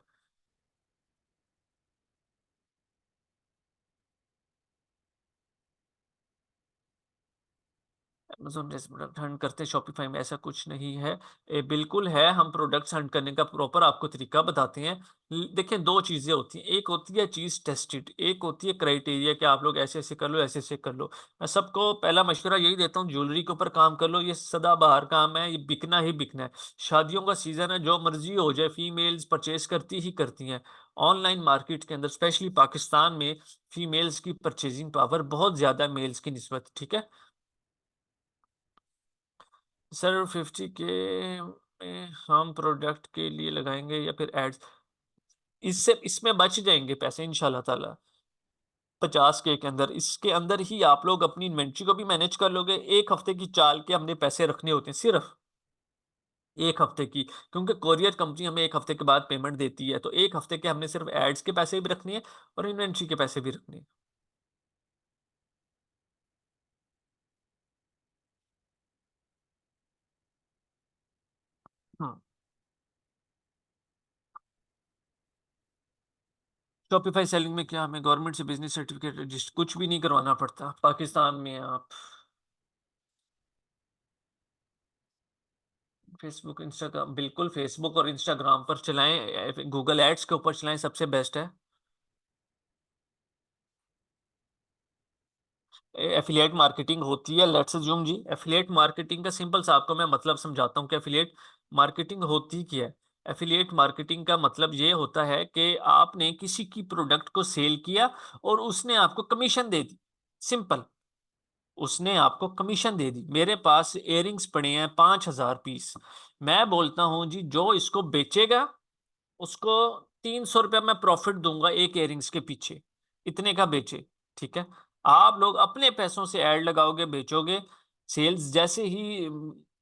अमेजोन जैसे प्रोडक्ट हंट करते हैं शॉपिफाई में, ऐसा कुछ नहीं है। बिल्कुल है, हम प्रोडक्ट्स हंट करने का प्रॉपर आपको तरीका बताते हैं। देखिए, दो चीजें होती हैं, एक होती है चीज टेस्टेड, एक होती है क्राइटेरिया कि आप लोग ऐसे ऐसे कर लो, ऐसे ऐसे कर लो। मैं सबको पहला मशवरा यही देता हूँ, ज्वेलरी के ऊपर काम कर लो, ये सदाबहार काम है, ये बिकना ही बिकना है। शादियों का सीजन है, जो मर्जी हो जाए, फीमेल्स परचेज करती ही करती हैं। ऑनलाइन मार्केट के अंदर स्पेशली पाकिस्तान में फीमेल्स की परचेजिंग पावर बहुत ज्यादा है मेल्स की निस्बत, ठीक है। सर 50 के में हम प्रोडक्ट के लिए लगाएंगे या फिर एड्स? इससे इसमें बच जाएंगे पैसे इंशाल्लाह ताला। 50 के अंदर, इसके अंदर ही आप लोग अपनी इन्वेंट्री को भी मैनेज कर लोगे। एक हफ्ते की चाल के हमने पैसे रखने होते हैं सिर्फ, एक हफ्ते की, क्योंकि कोरियर कंपनी हमें एक हफ्ते के बाद पेमेंट देती है, तो एक हफ्ते के हमने सिर्फ एड्स के पैसे भी रखने हैं और इन्वेंट्री के पैसे भी रखने हैं। हाँ, शॉपिफाई सेलिंग में क्या हमें गवर्नमेंट से बिजनेस सर्टिफिकेट रजिस्टर कुछ भी नहीं करवाना पड़ता, पाकिस्तान में हैं आप। फेसबुक इंस्टाग्राम, बिल्कुल फेसबुक और इंस्टाग्राम पर चलाएं, गूगल एड्स के ऊपर चलाएं, सबसे बेस्ट है। एफिलिएट मार्केटिंग होती है, let's assume ji, affiliate marketing का सिंपल सा आपको मैं मतलब समझाता हूँ कि एफिलिएट मार्केटिंग होती क्या है। एफिलिएट मार्केटिंग का मतलब ये होता है कि आपने किसी की प्रोडक्ट को सेल किया और उसने आपको कमीशन दे दी, सिंपल। उसने आपको कमीशन दे दी। मेरे पास इयररिंग्स पड़े हैं 5,000 पीस, मैं बोलता हूँ जी जो इसको बेचेगा उसको 300 रुपया मैं प्रॉफिट दूंगा एक इयररिंग्स के पीछे, इतने का बेचे। ठीक है, आप लोग अपने पैसों से ऐड लगाओगे, बेचोगे। सेल्स जैसे ही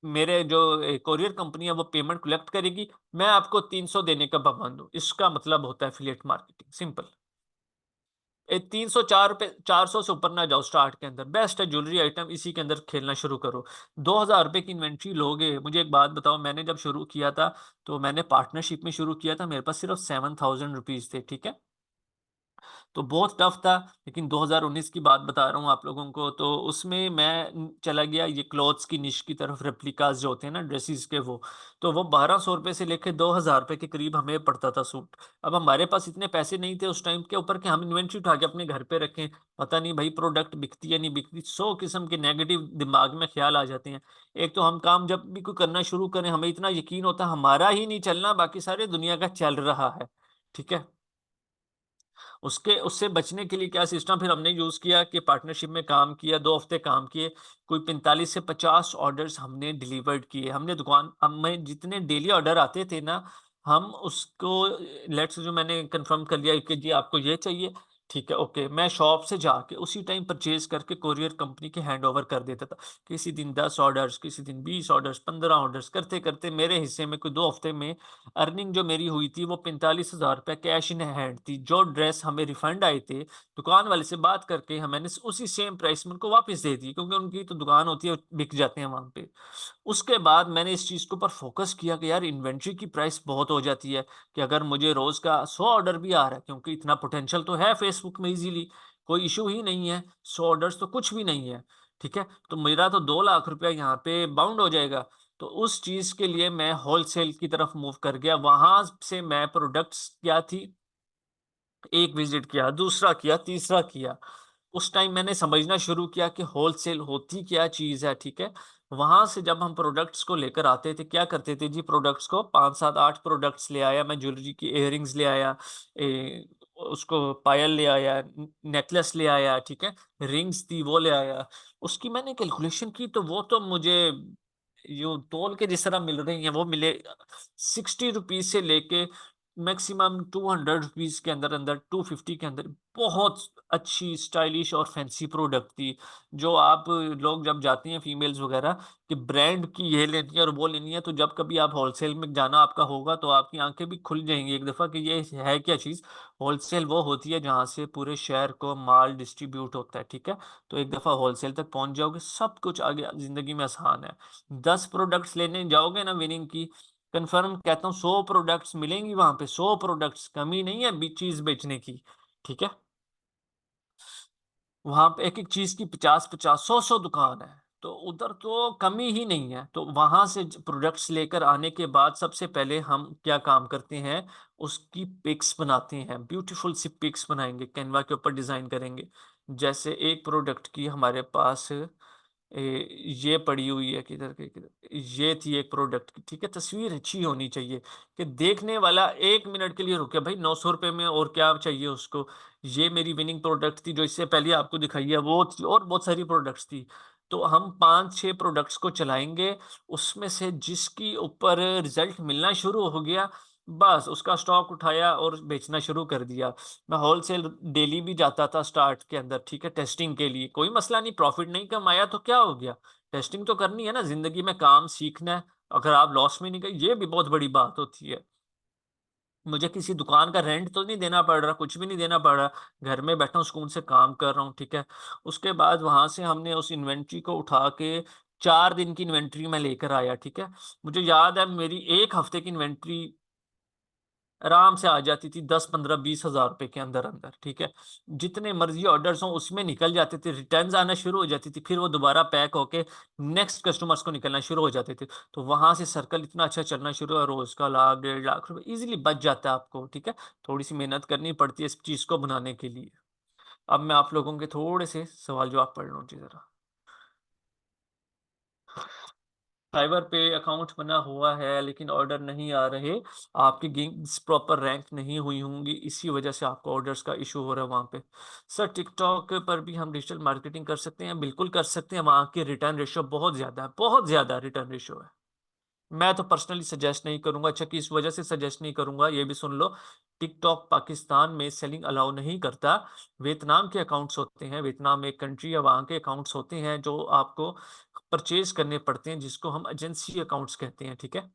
मेरे जो कोरियर कंपनी है वो पेमेंट कलेक्ट करेगी, मैं आपको 300 देने का पाबंद हूँ। इसका मतलब होता है एफिलिएट मार्केटिंग, सिंपल। 304 रुपये, 400 से ऊपर ना जाओ स्टार्ट के अंदर, बेस्ट है ज्वेलरी आइटम, इसी के अंदर खेलना शुरू करो। 2,000 रुपये की इन्वेंट्री लोगे। मुझे एक बात बताओ, मैंने जब शुरू किया था तो मैंने पार्टनरशिप में शुरू किया था, मेरे पास सिर्फ 7,000 रुपीज थे, ठीक है। तो बहुत टफ था, लेकिन 2019 की बात बता रहा हूँ आप लोगों को, तो उसमें मैं चला गया ये क्लॉथ्स की निश की तरफ, रेप्लिकास जो होते हैं ना ड्रेसेस के, वो तो वो 1,200 रुपये से लेकर 2,000 रुपये के करीब हमें पड़ता था सूट। अब हमारे पास इतने पैसे नहीं थे उस टाइम के ऊपर कि हम इन्वेंट्री उठा के अपने घर पे रखें, पता नहीं भाई प्रोडक्ट बिकती है नहीं बिकती, 100 किस्म के नेगेटिव दिमाग में ख्याल आ जाते हैं। एक तो हम काम जब भी कोई करना शुरू करें, हमें इतना यकीन होता है हमारा ही नहीं चलना, बाकी सारे दुनिया का चल रहा है, ठीक है। उसके उससे बचने के लिए क्या सिस्टम फिर हमने यूज किया कि पार्टनरशिप में काम किया, 2 हफ्ते काम किए, कोई 45 से 50 ऑर्डर्स हमने डिलीवर्ड किए। हमने दुकान, हमें जितने डेली ऑर्डर आते थे ना, हम उसको, लेट्स जो मैंने कंफर्म कर लिया कि जी आपको ये चाहिए, ठीक है ओके, मैं शॉप से जाके उसी टाइम परचेज करके कोरियर कंपनी के हैंड ओवर कर देता था। किसी दिन 10 ऑर्डर्स, किसी दिन 20 ऑर्डर्स, 15 ऑर्डर्स करते करते मेरे हिस्से में कोई 2 हफ्ते में अर्निंग जो मेरी हुई थी वो 45,000 रुपया कैश इन हैंड थी। जो ड्रेस हमें रिफंड आए थे, दुकान वाले से बात करके मैंने उसी सेम प्राइस में उनको वापस दे दी, क्योंकि उनकी तो दुकान होती है, बिक जाते हैं वहां पे। उसके बाद मैंने इस चीज के ऊपर फोकस किया कि यार इन्वेंट्री की प्राइस बहुत हो जाती है, कि अगर मुझे रोज का 100 ऑर्डर भी आ रहा है, क्योंकि इतना पोटेंशियल तो है फेसबुक में, इजीली कोई इशू ही नहीं है, 100 ऑर्डर्स तो कुछ भी नहीं है, ठीक है। तो मेरा तो 2 लाख रुपया यहाँ पे बाउंड हो जाएगा। तो उस चीज के लिए मैं होलसेल की तरफ मूव कर गया, वहां से मैं प्रोडक्ट्स क्या थी, एक विजिट किया, दूसरा किया, तीसरा किया। उस टाइम मैंने समझना शुरू किया कि होलसेल होती क्या चीज है, ठीक है। वहां से जब हम प्रोडक्ट्स को लेकर आते थे, क्या करते थे जी, प्रोडक्ट्स को 5 7 8 प्रोडक्ट्स ले आया मैं, ज्वेलरी की इयररिंग्स ले आया, उसको पायल ले आया, नेकलेस ले आया, ठीक है, रिंग्स थी वो ले आया। उसकी मैंने कैलकुलेशन की तो वो तो मुझे यूं तोल के जिस तरह मिल रही हैं वो मिले, 60 रुपीज से लेके मैक्सिमम 200 रुपीज के अंदर अंदर, 250 के अंदर, बहुत अच्छी स्टाइलिश और फैंसी प्रोडक्ट थी। जो आप लोग जब जाती हैं फीमेल्स वगैरह कि ब्रांड की ये लेनी है और वो लेनी है, तो जब कभी आप होलसेल में जाना आपका होगा तो आपकी आंखें भी खुल जाएंगी एक दफा कि ये है क्या चीज। होलसेल वो होती है जहां से पूरे शहर को माल डिस्ट्रीब्यूट होता है, ठीक है। तो एक दफा होलसेल तक पहुंच जाओगे, सब कुछ आगे जिंदगी में आसान है। 10 प्रोडक्ट्स लेने जाओगे ना विनिंग की, कंफर्म कहता हूँ 100 प्रोडक्ट्स मिलेंगी वहां पे, 100 प्रोडक्ट्स, कमी नहीं है चीज बेचने की, ठीक है। वहां पे एक एक चीज की 50 50 100 100 दुकान है, तो उधर तो कमी ही नहीं है। तो वहां से प्रोडक्ट्स लेकर आने के बाद सबसे पहले हम क्या काम करते हैं, उसकी पिक्स बनाते हैं, ब्यूटीफुल सी पिक्स बनाएंगे, कैनवा के ऊपर डिजाइन करेंगे। जैसे एक प्रोडक्ट की हमारे पास ये पड़ी हुई है, किधर ये थी एक प्रोडक्ट की, ठीक है, तस्वीर अच्छी होनी चाहिए कि देखने वाला 1 मिनट के लिए रुके, भाई 900 रुपये में और क्या चाहिए उसको। ये मेरी विनिंग प्रोडक्ट थी जो इससे पहले आपको दिखाई है, वो थी, और बहुत सारी प्रोडक्ट्स थी। तो हम 5 6 प्रोडक्ट्स को चलाएंगे, उसमें से जिसकी ऊपर रिजल्ट मिलना शुरू हो गया, बस उसका स्टॉक उठाया और बेचना शुरू कर दिया। मैं होलसेल डेली भी जाता था स्टार्ट के अंदर, ठीक है, टेस्टिंग के लिए। कोई मसला नहीं, प्रॉफिट नहीं कमाया तो क्या हो गया, टेस्टिंग तो करनी है ना, जिंदगी में काम सीखना है। अगर आप लॉस में नहीं गए, ये भी बहुत बड़ी बात होती है। मुझे किसी दुकान का रेंट तो नहीं देना पड़ रहा, कुछ भी नहीं देना पड़ रहा, घर में बैठा हूँ, सुकून से काम कर रहा हूँ, ठीक है। उसके बाद वहां से हमने उस इन्वेंट्री को उठा के 4 दिन की इन्वेंट्री में लेकर आया, ठीक है। मुझे याद है मेरी 1 हफ्ते की इन्वेंट्री आराम से आ जाती थी 10, 15, 20 हज़ार रुपए के अंदर अंदर, ठीक है। जितने मर्जी ऑर्डर्स हों उसमें निकल जाते थे, रिटर्न्स आना शुरू हो जाती थी, फिर वो दोबारा पैक होके नेक्स्ट कस्टमर्स को निकलना शुरू हो जाते थे। तो वहां से सर्कल इतना अच्छा चलना शुरू हुआ, रोज का 1 लाख 1.5 लाख रुपए इजीली बच जाता है आपको, ठीक है। थोड़ी सी मेहनत करनी पड़ती है इस चीज को बनाने के लिए। अब मैं आप लोगों के थोड़े से सवाल जवाब पढ़ लूँ जी जरा। फाइवर पे अकाउंट बना हुआ है लेकिन ऑर्डर नहीं आ रहे, आपकी गिग्स प्रॉपर रैंक नहीं हुई होंगी, इसी वजह से आपको ऑर्डर्स का इशू हो रहा है वहाँ पे। सर टिकटॉक पर भी हम डिजिटल मार्केटिंग कर सकते हैं, बिल्कुल कर सकते हैं। वहाँ की रिटर्न रेशियो बहुत ज़्यादा है, बहुत ज़्यादा रिटर्न रेशियो है। मैं तो पर्सनली सजेस्ट नहीं करूंगा। अच्छा, किस वजह से सजेस्ट नहीं करूंगा ये भी सुन लो। टिकटॉक पाकिस्तान में सेलिंग अलाउ नहीं करता। वियतनाम के अकाउंट्स होते हैं, वियतनाम एक कंट्री है, वहाँ के अकाउंट्स होते हैं जो आपको परचेज करने पड़ते हैं, जिसको हम एजेंसी अकाउंट्स कहते हैं, ठीक है।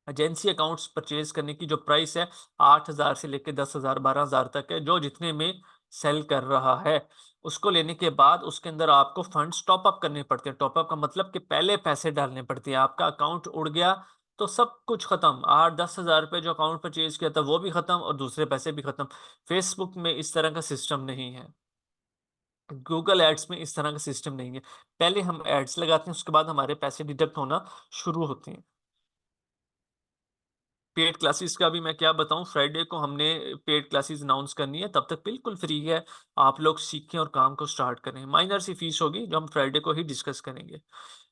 एजेंसी अकाउंट्स परचेज करने की जो प्राइस है 8 हज़ार से लेकर 10 हज़ार 12 हज़ार तक है, जो जितने में सेल कर रहा है। उसको लेने के बाद उसके अंदर आपको फंड्स टॉप अप करने पड़ते हैं। टॉप अप का मतलब कि पहले पैसे डालने पड़ते हैं। आपका अकाउंट उड़ गया तो सब कुछ खत्म, 8, 10 हज़ार रुपए जो अकाउंट परचेज किया था वो भी खत्म और दूसरे पैसे भी खत्म। फेसबुक में इस तरह का सिस्टम नहीं है, गूगल एड्स में इस तरह का सिस्टम नहीं है। पहले हम एड्स लगाते हैं, उसके बाद हमारे पैसे डिडक्ट होना शुरू होते हैं। पेड क्लासेस का भी मैं क्या बताऊं, फ्राइडे को हमने पेड क्लासेस अनाउंस करनी है, तब तक बिल्कुल फ्री है। आप लोग सीखें और काम को स्टार्ट करें। माइनर सी फीस होगी जो हम फ्राइडे को ही डिस्कस करेंगे।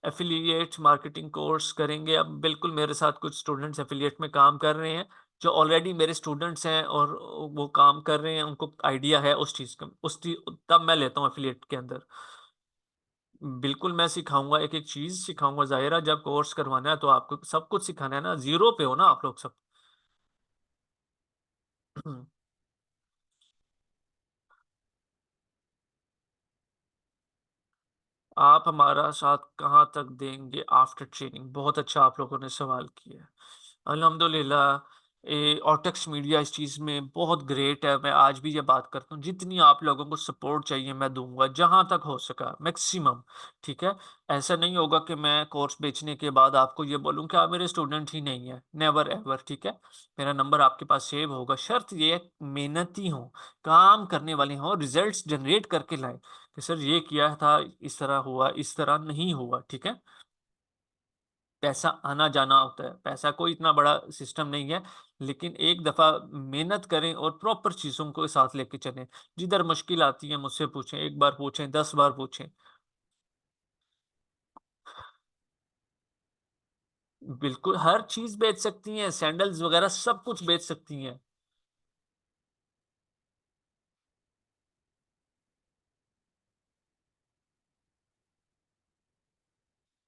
एफिलिएट मार्केटिंग कोर्स करेंगे। अब बिल्कुल मेरे साथ कुछ स्टूडेंट्स एफिलिएट में काम कर रहे हैं, जो ऑलरेडी मेरे स्टूडेंट्स हैं और वो काम कर रहे हैं, उनको आइडिया है उस चीज़ का, तब मैं लेता हूँ एफिलिएट के अंदर। बिल्कुल मैं सिखाऊंगा, एक एक चीज़ सिखाऊंगा। जाहिरा जब कोर्स करवाना है तो आपको सब कुछ सिखाना है ना, जीरो पे हो ना आप लोग सब। आप हमारा साथ कहाँ तक देंगे आफ्टर ट्रेनिंग, बहुत अच्छा आप लोगों ने सवाल किया है। अल्हम्दुलिल्लाह, ऑटेक्स मीडिया इस चीज़ में बहुत ग्रेट है। मैं आज भी ये बात करता हूँ, जितनी आप लोगों को सपोर्ट चाहिए मैं दूंगा जहां तक हो सका मैक्सिमम, ठीक है। ऐसा नहीं होगा कि मैं कोर्स बेचने के बाद आपको ये बोलूँ कि आप मेरे स्टूडेंट ही नहीं है, नेवर एवर, ठीक है। मेरा नंबर आपके पास सेव होगा, शर्त ये है मेहनती हो, काम करने वाले हों, रिजल्ट्स जनरेट करके लाएं कि सर ये किया था, इस तरह हुआ, इस तरह नहीं हुआ, ठीक है। पैसा आना जाना होता है, पैसा कोई इतना बड़ा सिस्टम नहीं है। लेकिन एक दफा मेहनत करें और प्रॉपर चीजों को साथ लेके चलें। जिधर मुश्किल आती है मुझसे पूछें, एक बार पूछें, 10 बार पूछें। बिल्कुल हर चीज बेच सकती हैं, सैंडल्स वगैरह सब कुछ बेच सकती हैं।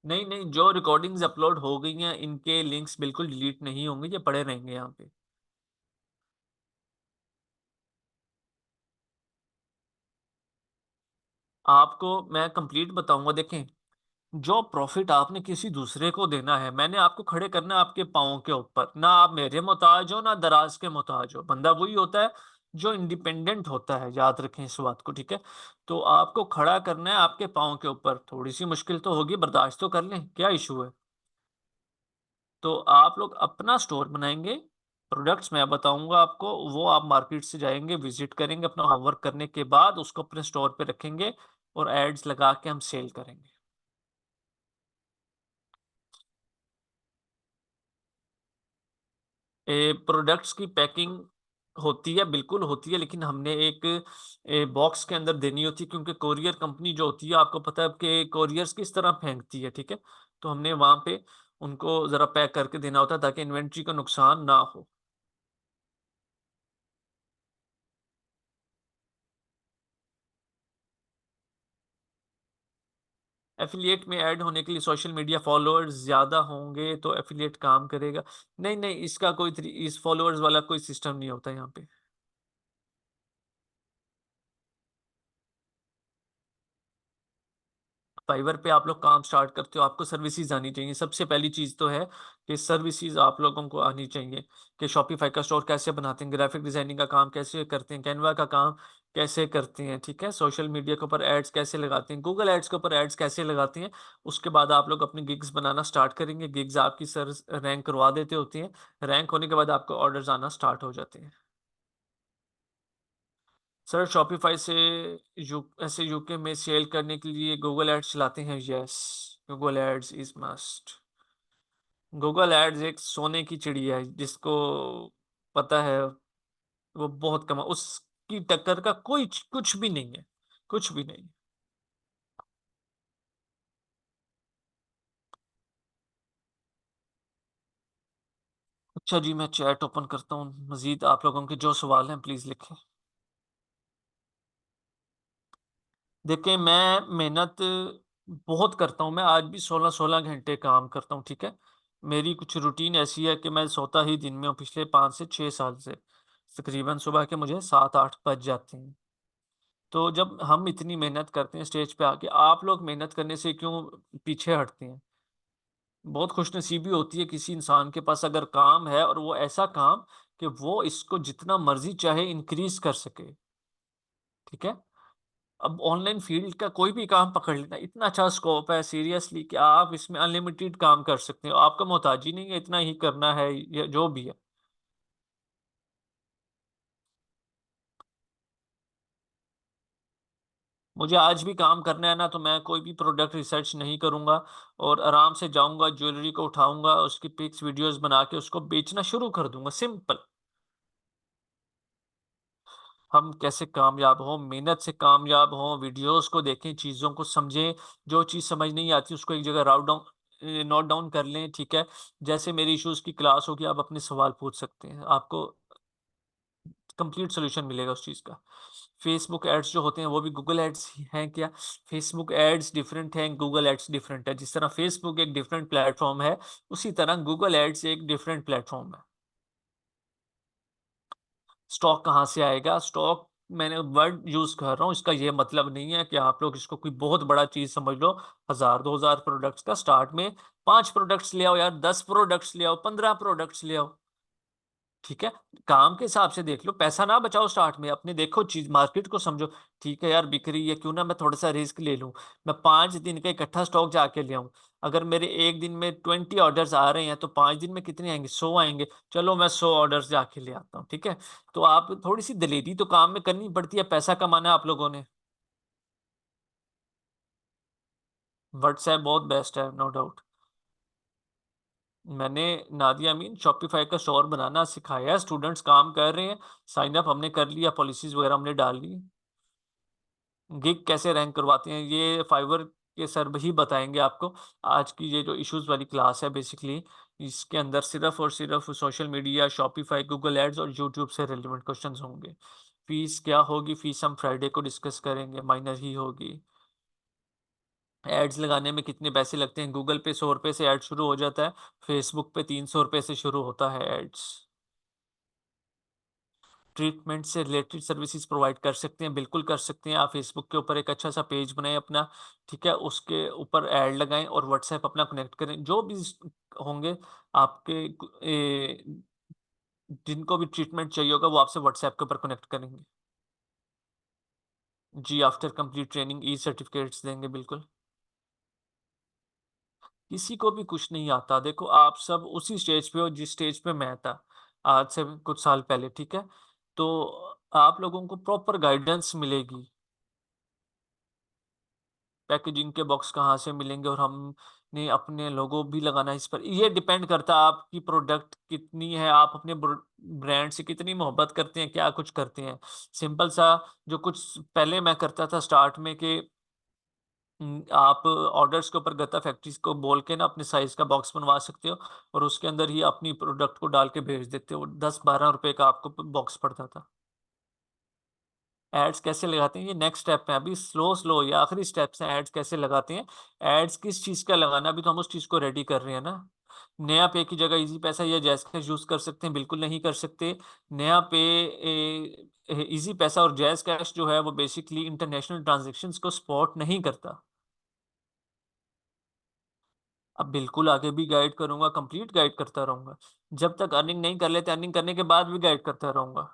नहीं नहीं, जो रिकॉर्डिंग्स अपलोड हो गई हैं इनके लिंक्स बिल्कुल डिलीट नहीं होंगे, ये पड़े रहेंगे यहाँ पे। आपको मैं कंप्लीट बताऊंगा, देखें। जो प्रॉफिट आपने किसी दूसरे को देना है, मैंने आपको खड़े करना है आपके पाँव के ऊपर, ना आप मेरे मोहताज हो ना दराज के मोहताज हो। बंदा वही होता है जो इंडिपेंडेंट होता है, याद रखें इस बात को, ठीक है। तो आपको खड़ा करना है आपके पाँव के ऊपर। थोड़ी सी मुश्किल तो होगी, बर्दाश्त तो कर लें, क्या इशू है। तो आप लोग अपना स्टोर बनाएंगे, प्रोडक्ट्स मैं बताऊंगा आपको, वो आप मार्केट से जाएंगे, विजिट करेंगे, अपना होमवर्क करने के बाद उसको अपने स्टोर पे रखेंगे और एड्स लगा के हम सेल करेंगे। प्रोडक्ट्स की पैकिंग होती है, बिल्कुल होती है, लेकिन हमने एक बॉक्स के अंदर देनी होती है, क्योंकि कोरियर कंपनी जो होती है आपको पता है कि कोरियर्स किस तरह फेंकती है, ठीक है। तो हमने वहां पे उनको जरा पैक करके देना होता है ताकि इन्वेंट्री का नुकसान ना हो। एफिलिएट में ऐड होने के लिए सोशल मीडिया फॉलोअर्स ज्यादा होंगे तो एफिलिएट काम करेगा? नहीं नहीं, इसका कोई इस फॉलोअर्स वाला कोई सिस्टम नहीं होता यहाँ पे। फाइवर पे आप लोग काम स्टार्ट करते हो, आपको सर्विसेज आनी चाहिए। सबसे पहली चीज तो है कि सर्विसेज आप लोगों को आनी चाहिए, कि शॉपिफाई का स्टोर कैसे बनाते हैं, ग्राफिक डिजाइनिंग का काम कैसे करते हैं, कैनवा का काम कैसे करते हैं, ठीक है, सोशल मीडिया के ऊपर एड्स कैसे लगाते हैं, गूगल एड्स के ऊपर एड्स कैसे लगाते हैं। उसके बाद आप लोग अपनी गिग्स बनाना स्टार्ट करेंगे। गिग्स आपकी सर रैंक करवा देते होती हैं। रैंक होने के बाद आपको ऑर्डर्स आना स्टार्ट हो जाते हैं। सर शॉपिफाई से ऐसे यूके में सेल करने के लिए गूगल एड्स चलाते हैं, yes. Google ads is must. Google ads एक सोने की चिड़िया है, जिसको पता है वो बहुत कमा, उसकी टक्कर का कोई कुछ भी नहीं है, कुछ भी नहीं। अच्छा जी, मैं चैट ओपन करता हूँ, मजीद आप लोगों के जो सवाल हैं प्लीज लिखें। देखिए मैं मेहनत बहुत करता हूँ, मैं आज भी 16-16 घंटे काम करता हूँ, ठीक है। मेरी कुछ रूटीन ऐसी है कि मैं सोता ही दिन में हूँ पिछले 5 से 6 साल से। तकरीबन सुबह के मुझे 7-8 बज जाते हैं। तो जब हम इतनी मेहनत करते हैं स्टेज पे आके, आप लोग मेहनत करने से क्यों पीछे हटते हैं? बहुत खुशनसीबी होती है किसी इंसान के पास अगर काम है, और वो ऐसा काम कि वो इसको जितना मर्जी चाहे इंक्रीज कर सके, ठीक है। अब ऑनलाइन फील्ड का कोई भी काम पकड़ लेना, इतना अच्छा स्कोप है सीरियसली, कि आप इसमें अनलिमिटेड काम कर सकते हो, आपका मोहताजी नहीं है इतना ही करना है या जो भी है। मुझे आज भी काम करना है ना, तो मैं कोई भी प्रोडक्ट रिसर्च नहीं करूंगा, और आराम से जाऊंगा, ज्वेलरी को उठाऊंगा, उसकी पिक्स वीडियोस बना के उसको बेचना शुरू कर दूंगा, सिंपल। हम कैसे कामयाब हों? मेहनत से कामयाब हों, वीडियोस को देखें, चीज़ों को समझें। जो चीज़ समझ नहीं आती उसको एक जगह नोट डाउन कर लें, ठीक है। जैसे मेरी इश्यूज की क्लास होगी, आप अपने सवाल पूछ सकते हैं, आपको कंप्लीट सोल्यूशन मिलेगा उस चीज़ का। फेसबुक एड्स जो होते हैं वो भी गूगल एड्स ही हैं क्या? फेसबुक एड्स डिफरेंट हैं, गूगल एड्स डिफरेंट है। जिस तरह फेसबुक एक डिफरेंट प्लेटफॉर्म है, उसी तरह गूगल एड्स एक डिफरेंट प्लेटफॉर्म है। स्टॉक कहाँ से आएगा? स्टॉक, मैंने वर्ड यूज कर रहा हूँ, इसका ये मतलब नहीं है कि आप लोग इसको कोई बहुत बड़ा चीज समझ लो। 1000-2000 प्रोडक्ट्स का स्टार्ट में 5 प्रोडक्ट्स ले आओ यार, 10 प्रोडक्ट्स ले आओ, 15 प्रोडक्ट्स ले आओ, ठीक है। काम के हिसाब से देख लो, पैसा ना बचाओ स्टार्ट में, अपने देखो चीज मार्केट को समझो। ठीक है यार, बिक रही है, क्यों ना मैं थोड़ा सा रिस्क ले लूं, मैं 5 दिन का इकट्ठा स्टॉक जाके ले आऊं। अगर मेरे एक दिन में 20 ऑर्डर्स आ रहे हैं, तो 5 दिन में कितने आएंगे? 100 आएंगे। चलो मैं 100 ऑर्डर्स जाके ले आता हूँ, ठीक है। तो आप थोड़ी सी दलेरी तो काम में करनी पड़ती है, पैसा कमाना है आप लोगों ने। व्हाट्सएप बहुत बेस्ट है, नो डाउट। मैंने नादिया अमीन शॉपिफाई का स्टोर बनाना सिखाया है, स्टूडेंट्स काम कर रहे हैं, साइन अप हमने कर लिया, पॉलिसीज वगैरह हमने डाल ली। गिग कैसे रैंक करवाते हैं ये फाइवर के सर ही बताएंगे आपको। आज की ये जो इश्यूज वाली क्लास है बेसिकली, इसके अंदर सिर्फ और सिर्फ social media, Shopify, Google ads और यूट्यूब से रिलेवेंट क्वेश्चंस होंगे। फीस क्या होगी? फीस हम फ्राइडे को डिस्कस करेंगे, माइनर ही होगी। एड्स लगाने में कितने पैसे लगते हैं? गूगल पे 100 रुपये से ऐड शुरू हो जाता है, फेसबुक पे 300 रुपये से शुरू होता है एड्स। ट्रीटमेंट से रिलेटेड सर्विसेज प्रोवाइड कर सकते हैं, बिल्कुल कर सकते हैं। आप फेसबुक के ऊपर एक अच्छा सा पेज बनाएं अपना, ठीक है, उसके ऊपर ऐड लगाएं और व्हाट्सएप अपना कनेक्ट करें। जो भी होंगे आपके जिनको भी ट्रीटमेंट चाहिए होगा, वो आपसे व्हाट्सएप के ऊपर कनेक्ट करेंगे। जी, आफ्टर कंप्लीट ट्रेनिंग ई सर्टिफिकेट्स देंगे, बिल्कुल। किसी को भी कुछ नहीं आता, देखो आप सब उसी स्टेज पे हो जिस स्टेज पे मैं था आज से कुछ साल पहले, ठीक है। तो आप लोगों को प्रॉपर गाइडेंस मिलेगी। पैकेजिंग के बॉक्स कहाँ से मिलेंगे, और हमने अपने लोगो भी लगाना है इस पर। ये डिपेंड करता है आपकी प्रोडक्ट कितनी है, आप अपने ब्रांड से कितनी मोहब्बत करते हैं, क्या कुछ करते हैं। सिंपल सा, जो कुछ पहले मैं करता था स्टार्ट में, कि आप ऑर्डर्स के ऊपर गत्ता फैक्ट्रीज को बोल के ना अपने साइज का बॉक्स बनवा सकते हो, और उसके अंदर ही अपनी प्रोडक्ट को डाल के भेज देते हो। 10-12 रुपए का आपको बॉक्स पड़ता था। एड्स कैसे लगाते हैं, ये नेक्स्ट स्टेप है, अभी स्लो स्लो ये आखिरी स्टेप्स हैं। एड्स कैसे लगाते हैं, एड्स किस चीज का लगाना, अभी तो हम उस चीज को रेडी कर रहे हैं ना। नया पे की जगह इजी पैसा या जैज़ कैश यूज कर सकते हैं, बिल्कुल नहीं कर सकते। नया पे, इजी पैसा और जैज़ कैश जो है वो बेसिकली इंटरनेशनल ट्रांजेक्शन्स को सपोर्ट नहीं करता। अब बिल्कुल आगे भी गाइड करूंगा, कंप्लीट गाइड करता रहूंगा। जब तक अर्निंग नहीं कर लेते, अर्निंग करने के बाद भी गाइड करता रहूंगा।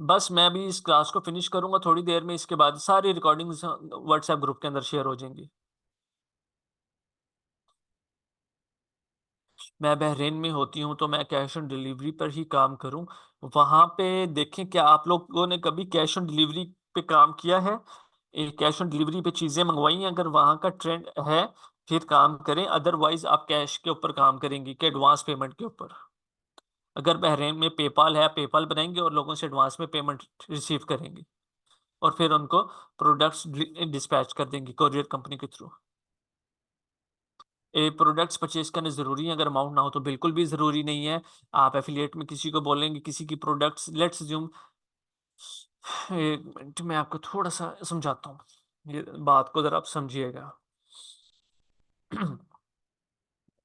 बस मैं अभी इस क्लास को फिनिश करूंगा थोड़ी देर में, इसके बाद सारी रिकॉर्डिंग्स व्हाट्सएप ग्रुप के अंदर शेयर हो जाएंगी। मैं बहरीन में होती हूँ तो मैं कैश ऑन डिलीवरी पर ही काम करूँ। वहां पे देखें, क्या आप लोगों ने कभी कैश ऑन डिलीवरी पे काम किया है? कैश ऑन डिलीवरी पे चीजें मंगवाई हैं? अगर वहां का ट्रेंड है फिर काम करें, अदरवाइज आप कैश के ऊपर काम करेंगे कि एडवांस पेमेंट के ऊपर। अगर बहरीन में पेपाल है, पेपाल बनाएंगे और लोगों से एडवांस में पेमेंट रिसीव करेंगे और फिर उनको प्रोडक्ट्स डिस्पैच कर देंगे कोरियर कंपनी के थ्रू। प्रोडक्ट्स परचेज करने ज़रूरी है? अगर अमाउंट ना हो तो बिल्कुल भी ज़रूरी नहीं है। आप एफिलिएट में किसी को बोलेंगे, किसी की प्रोडक्ट्स, लेट्स अज्यूम, एक मिनट मैं आपको थोड़ा सा समझाता हूँ, ये बात को ज़रा आप समझिएगा।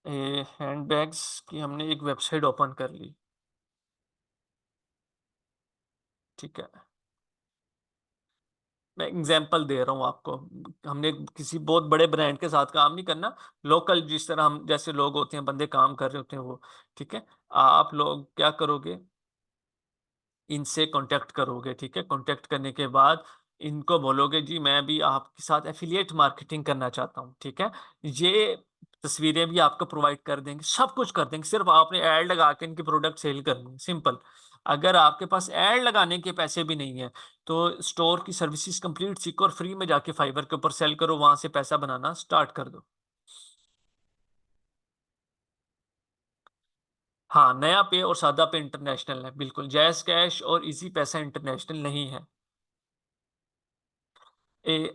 हैंड बैग्स की हमने एक वेबसाइट ओपन कर ली, ठीक है। मैं एग्जांपल दे रहा हूँ आपको। हमने किसी बहुत बड़े ब्रांड के साथ काम नहीं करना, लोकल जिस तरह हम जैसे लोग होते हैं, बंदे काम कर रहे होते हैं वो, ठीक है। आप लोग क्या करोगे, इनसे कांटेक्ट करोगे, ठीक है। कांटेक्ट करने के बाद इनको बोलोगे जी मैं भी आपके साथ एफिलिएट मार्केटिंग करना चाहता हूँ, ठीक है। ये तस्वीरें भी आपको प्रोवाइड कर देंगे, सब कुछ कर देंगे, सिर्फ आपने ऐड लगा के इनकी प्रोडक्ट सेल करनी है, सिंपल। अगर आपके पास ऐड लगाने के पैसे भी नहीं है तो स्टोर की सर्विसेज कंप्लीट सीखो और फ्री में जाके फाइवर के ऊपर सेल करो, वहां से पैसा बनाना स्टार्ट कर दो। हाँ, नया पे और सादा पे इंटरनेशनल है, बिल्कुल। जैस कैश और इजी पैसा इंटरनेशनल नहीं है।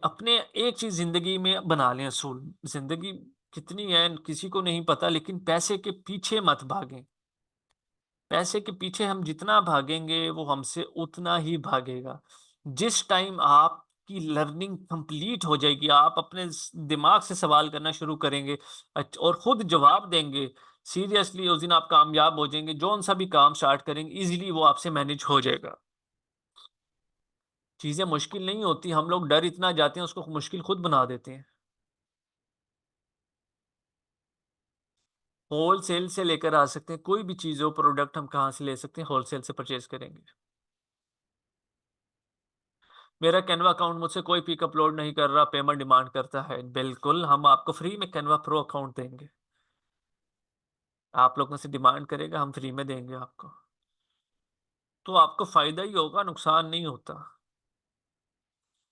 अपने एक चीज जिंदगी में बना लें असूल, जिंदगी कितनी है किसी को नहीं पता, लेकिन पैसे के पीछे मत भागें। पैसे के पीछे हम जितना भागेंगे वो हमसे उतना ही भागेगा। जिस टाइम आपकी लर्निंग कंप्लीट हो जाएगी, आप अपने दिमाग से सवाल करना शुरू करेंगे और खुद जवाब देंगे, सीरियसली उस दिन आप कामयाब हो जाएंगे। जौन सा भी काम स्टार्ट करेंगे इजीली वो आपसे मैनेज हो जाएगा। चीजें मुश्किल नहीं होती, हम लोग डर इतना जाते हैं उसको मुश्किल खुद बना देते हैं। होलसेल से लेकर आ सकते हैं, कोई भी चीज़ हो, प्रोडक्ट हम कहाँ से ले सकते हैं, होलसेल से परचेज करेंगे। मेरा कैनवा अकाउंट मुझसे कोई पिक अपलोड नहीं कर रहा, पेमेंट डिमांड करता है, बिल्कुल हम आपको फ्री में कैनवा प्रो अकाउंट देंगे। आप लोगों से डिमांड करेगा, हम फ्री में देंगे आपको। तो आपको फायदा ही होगा, नुकसान नहीं होता।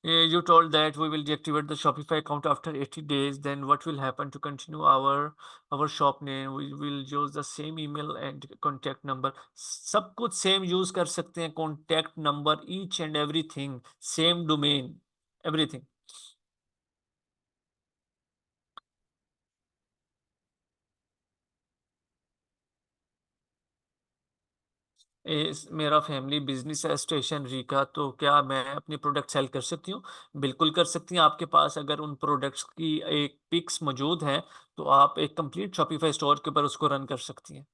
You told that we will deactivate the Shopify account after 80 days. Then what will happen to continue our shop name? We will use the same email and contact number. सब कुछ सेम यूज कर सकते हैं, contact number, each and everything, same domain, everything. मेरा family business है stationery का, तो क्या मैं अपनी प्रोडक्ट सेल कर सकती हूँ? बिल्कुल कर सकती हैं। आपके पास अगर उन प्रोडक्ट्स की एक पिक्स मौजूद हैं तो आप एक कंप्लीट शॉपिफाई स्टोर के ऊपर उसको रन कर सकती हैं।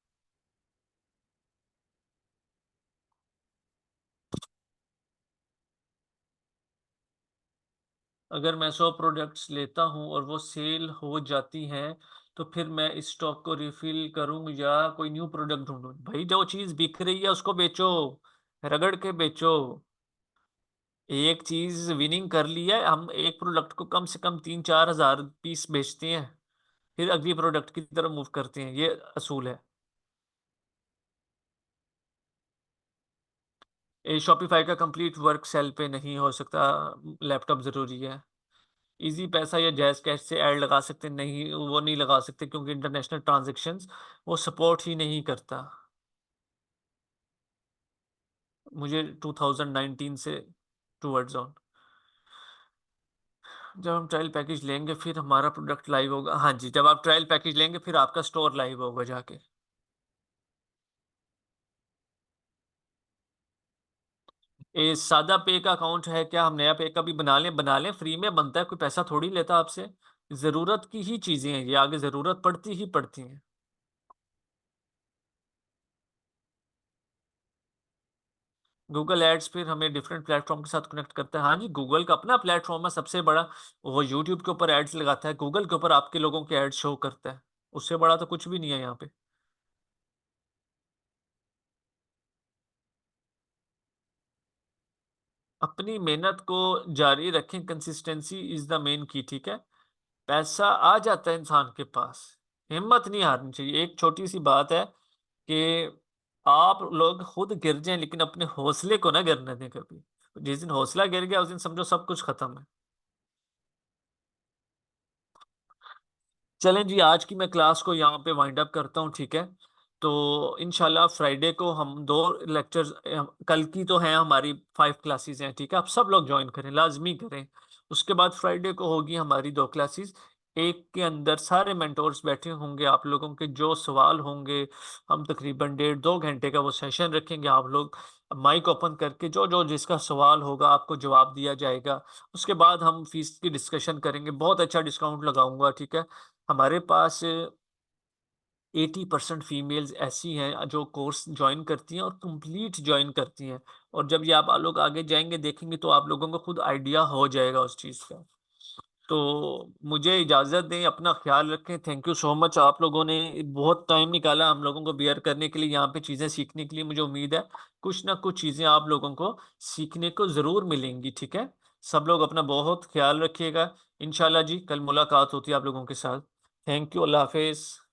अगर मैं 100 प्रोडक्ट्स लेता हूँ और वो सेल हो जाती हैं तो फिर मैं इस स्टॉक को रिफिल करूँ या कोई न्यू प्रोडक्ट ढूंढूं? भाई जो चीज़ बिक रही है उसको बेचो, रगड़ के बेचो। एक चीज विनिंग कर ली है, हम एक प्रोडक्ट को कम से कम 3-4 हजार पीस बेचते हैं, फिर अगली प्रोडक्ट की तरफ मूव करते हैं, ये असूल है। ये शॉपिफाई का कंप्लीट वर्क सेल पे नहीं हो सकता, लैपटॉप जरूरी है। इजी पैसा या जैज कैश से ऐड लगा सकते नहीं, वो नहीं लगा सकते क्योंकि इंटरनेशनल ट्रांजैक्शंस वो सपोर्ट ही नहीं करता। मुझे 2019 से टूवर्ड्स ऑन। जब हम ट्रायल पैकेज लेंगे फिर हमारा प्रोडक्ट लाइव होगा। हाँ जी, जब आप ट्रायल पैकेज लेंगे फिर आपका स्टोर लाइव होगा जाके। ये सादा पे का अकाउंट है क्या? हम नया पे का भी बना लें, फ्री में बनता है, कोई पैसा थोड़ी लेता आपसे। जरूरत की ही चीजें हैं ये, आगे जरूरत पड़ती ही पड़ती हैं। गूगल एड्स फिर हमें डिफरेंट प्लेटफॉर्म के साथ कनेक्ट करता है। हाँ जी, गूगल का अपना प्लेटफॉर्म है सबसे बड़ा। वो यूट्यूब के ऊपर एड्स लगाता है, गूगल के ऊपर आपके लोगों के एड्स शो करता है। उससे बड़ा तो कुछ भी नहीं है यहाँ पे। अपनी मेहनत को जारी रखें, कंसिस्टेंसी इज द मेन की, ठीक है। पैसा आ जाता है इंसान के पास, हिम्मत नहीं हारनी चाहिए। एक छोटी सी बात है कि आप लोग खुद गिर जाएं, लेकिन अपने हौसले को ना गिरने दें कभी। जिस दिन हौसला गिर गया उस दिन समझो सब कुछ खत्म है। चलें जी, आज की मैं क्लास को यहाँ पे वाइंड अप करता हूँ, ठीक है। तो इंशाल्लाह फ्राइडे को हम दो लेक्चर्स, कल की तो हैं हमारी 5 क्लासेस हैं, ठीक है। आप सब लोग ज्वाइन करें, लाजमी करें। उसके बाद फ्राइडे को होगी हमारी 2 क्लासेस। एक के अंदर सारे मेंटोर्स बैठे होंगे, आप लोगों के जो सवाल होंगे, हम तकरीबन 1.5-2 घंटे का वो सेशन रखेंगे। आप लोग माइक ओपन करके जो जो जिसका सवाल होगा आपको जवाब दिया जाएगा। उसके बाद हम फीस की डिस्कशन करेंगे, बहुत अच्छा डिस्काउंट लगाऊंगा, ठीक है। हमारे पास 80% फीमेल्स ऐसी हैं जो कोर्स ज्वाइन करती हैं और कंप्लीट ज्वाइन करती हैं। और जब ये आप लोग आगे जाएंगे देखेंगे तो आप लोगों को खुद आइडिया हो जाएगा उस चीज़ का। तो मुझे इजाज़त दें, अपना ख्याल रखें। थैंक यू सो मच, आप लोगों ने बहुत टाइम निकाला हम लोगों को बियर करने के लिए, यहाँ पे चीज़ें सीखने के लिए। मुझे उम्मीद है कुछ ना कुछ चीज़ें आप लोगों को सीखने को ज़रूर मिलेंगी, ठीक है। सब लोग अपना बहुत ख्याल रखिएगा। इंशाल्लाह जी कल मुलाकात होती है आप लोगों के साथ। थैंक यू, अल्लाह हाफिज़।